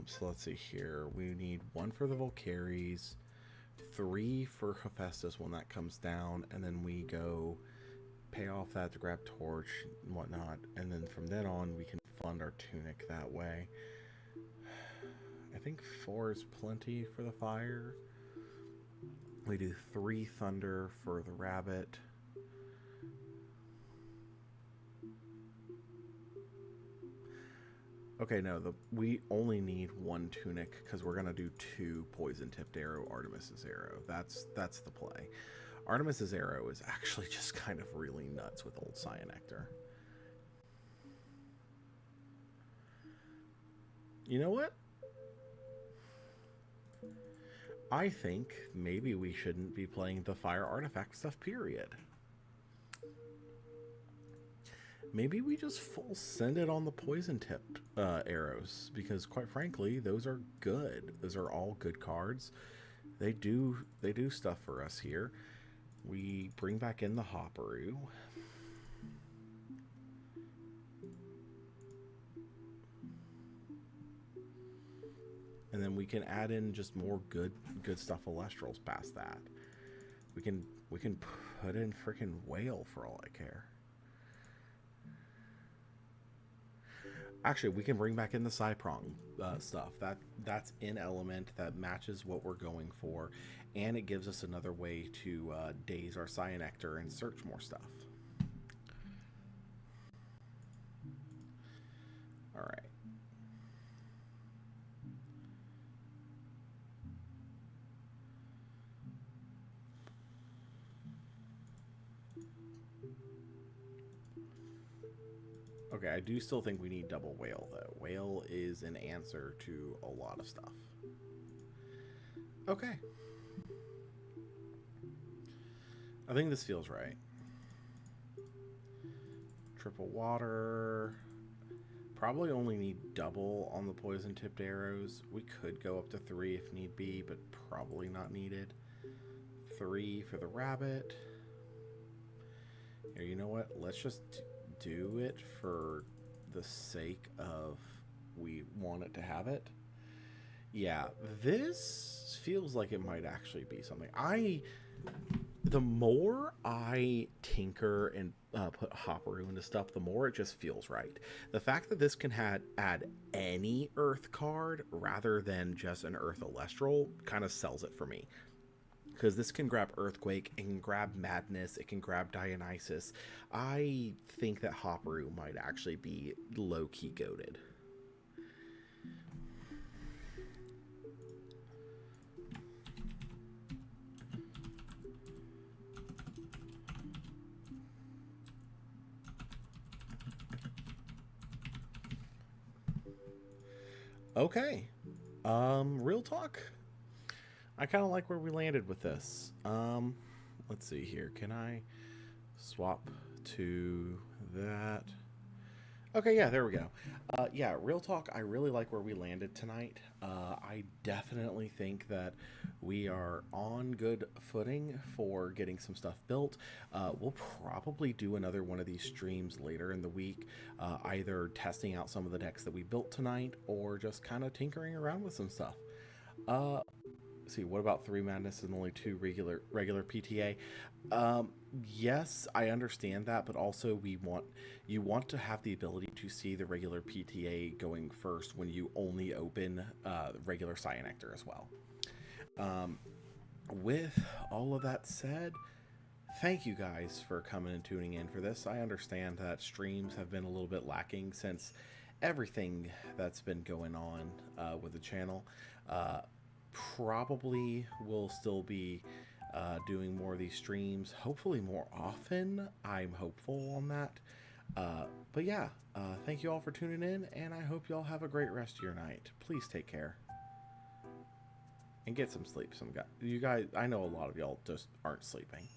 So let's see here. We need 1 for the Volcaries, 3 for Hephaestus when that comes down, and then we go pay off that to grab Torch and whatnot, and then from then on we can fund our Tunic that way. I think 4 is plenty for the Fire. We do 3 Thunder for the Rabbit. Okay, no, we only need 1 Tunic because we're gonna do 2 Poison Tipped Arrow, Artemis's Arrow. That's the play. Artemis's Arrow is actually just kind of really nuts with old Cyanectar. You know what? I think maybe we shouldn't be playing the Fire Artifact stuff, period. Maybe we just full send it on the poison tipped arrows, because quite frankly, those are good. Those are all good cards. They do stuff for us here. We bring back in the Hopperoo. And then we can add in just more good stuff Elestrals past that. We can put in freaking Whale for all I care. Actually, we can bring back in the Cyprong stuff. That's in element, that matches what we're going for, and it gives us another way to daze our Cyanectar and search more stuff. All right. Okay, I do still think we need double Whale, though. Whale is an answer to a lot of stuff. Okay. I think this feels right. Triple water. Probably only need double on the poison tipped arrows. We could go up to 3 if need be, but probably not needed. 3 for the rabbit. Here, you know what? Let's just do it for the sake of we want it to have it. Yeah, this feels like it might actually be something. The more I tinker and put Hopperoo into stuff, the more it just feels right. The fact that this can add any Earth card rather than just an Earth Elestral kind of sells it for me. Because this can grab Earthquake, it can grab Madness, it can grab Dionysus. I think that Hopperoo might actually be low-key goated. Okay. Real talk. I kind of like where we landed with this. Let's see here. Can I swap to that? Okay, yeah, there we go. Yeah, real talk, I really like where we landed tonight. I definitely think that we are on good footing for getting some stuff built. We'll probably do another one of these streams later in the week, either testing out some of the decks that we built tonight or just kind of tinkering around with some stuff. Uh, see, what about 3 Madness and only 2 regular PTA? Um, yes, I understand that, but also you want to have the ability to see the regular PTA going first when you only open regular Cyanectar as well. Um, with all of that said, thank you guys for coming and tuning in for this. I understand that streams have been a little bit lacking since everything that's been going on with the channel. Probably will still be doing more of these streams, hopefully more often. I'm hopeful on that. But yeah, thank you all for tuning in, and I hope you all have a great rest of your night. Please take care and get some sleep. You guys, I know a lot of y'all just aren't sleeping.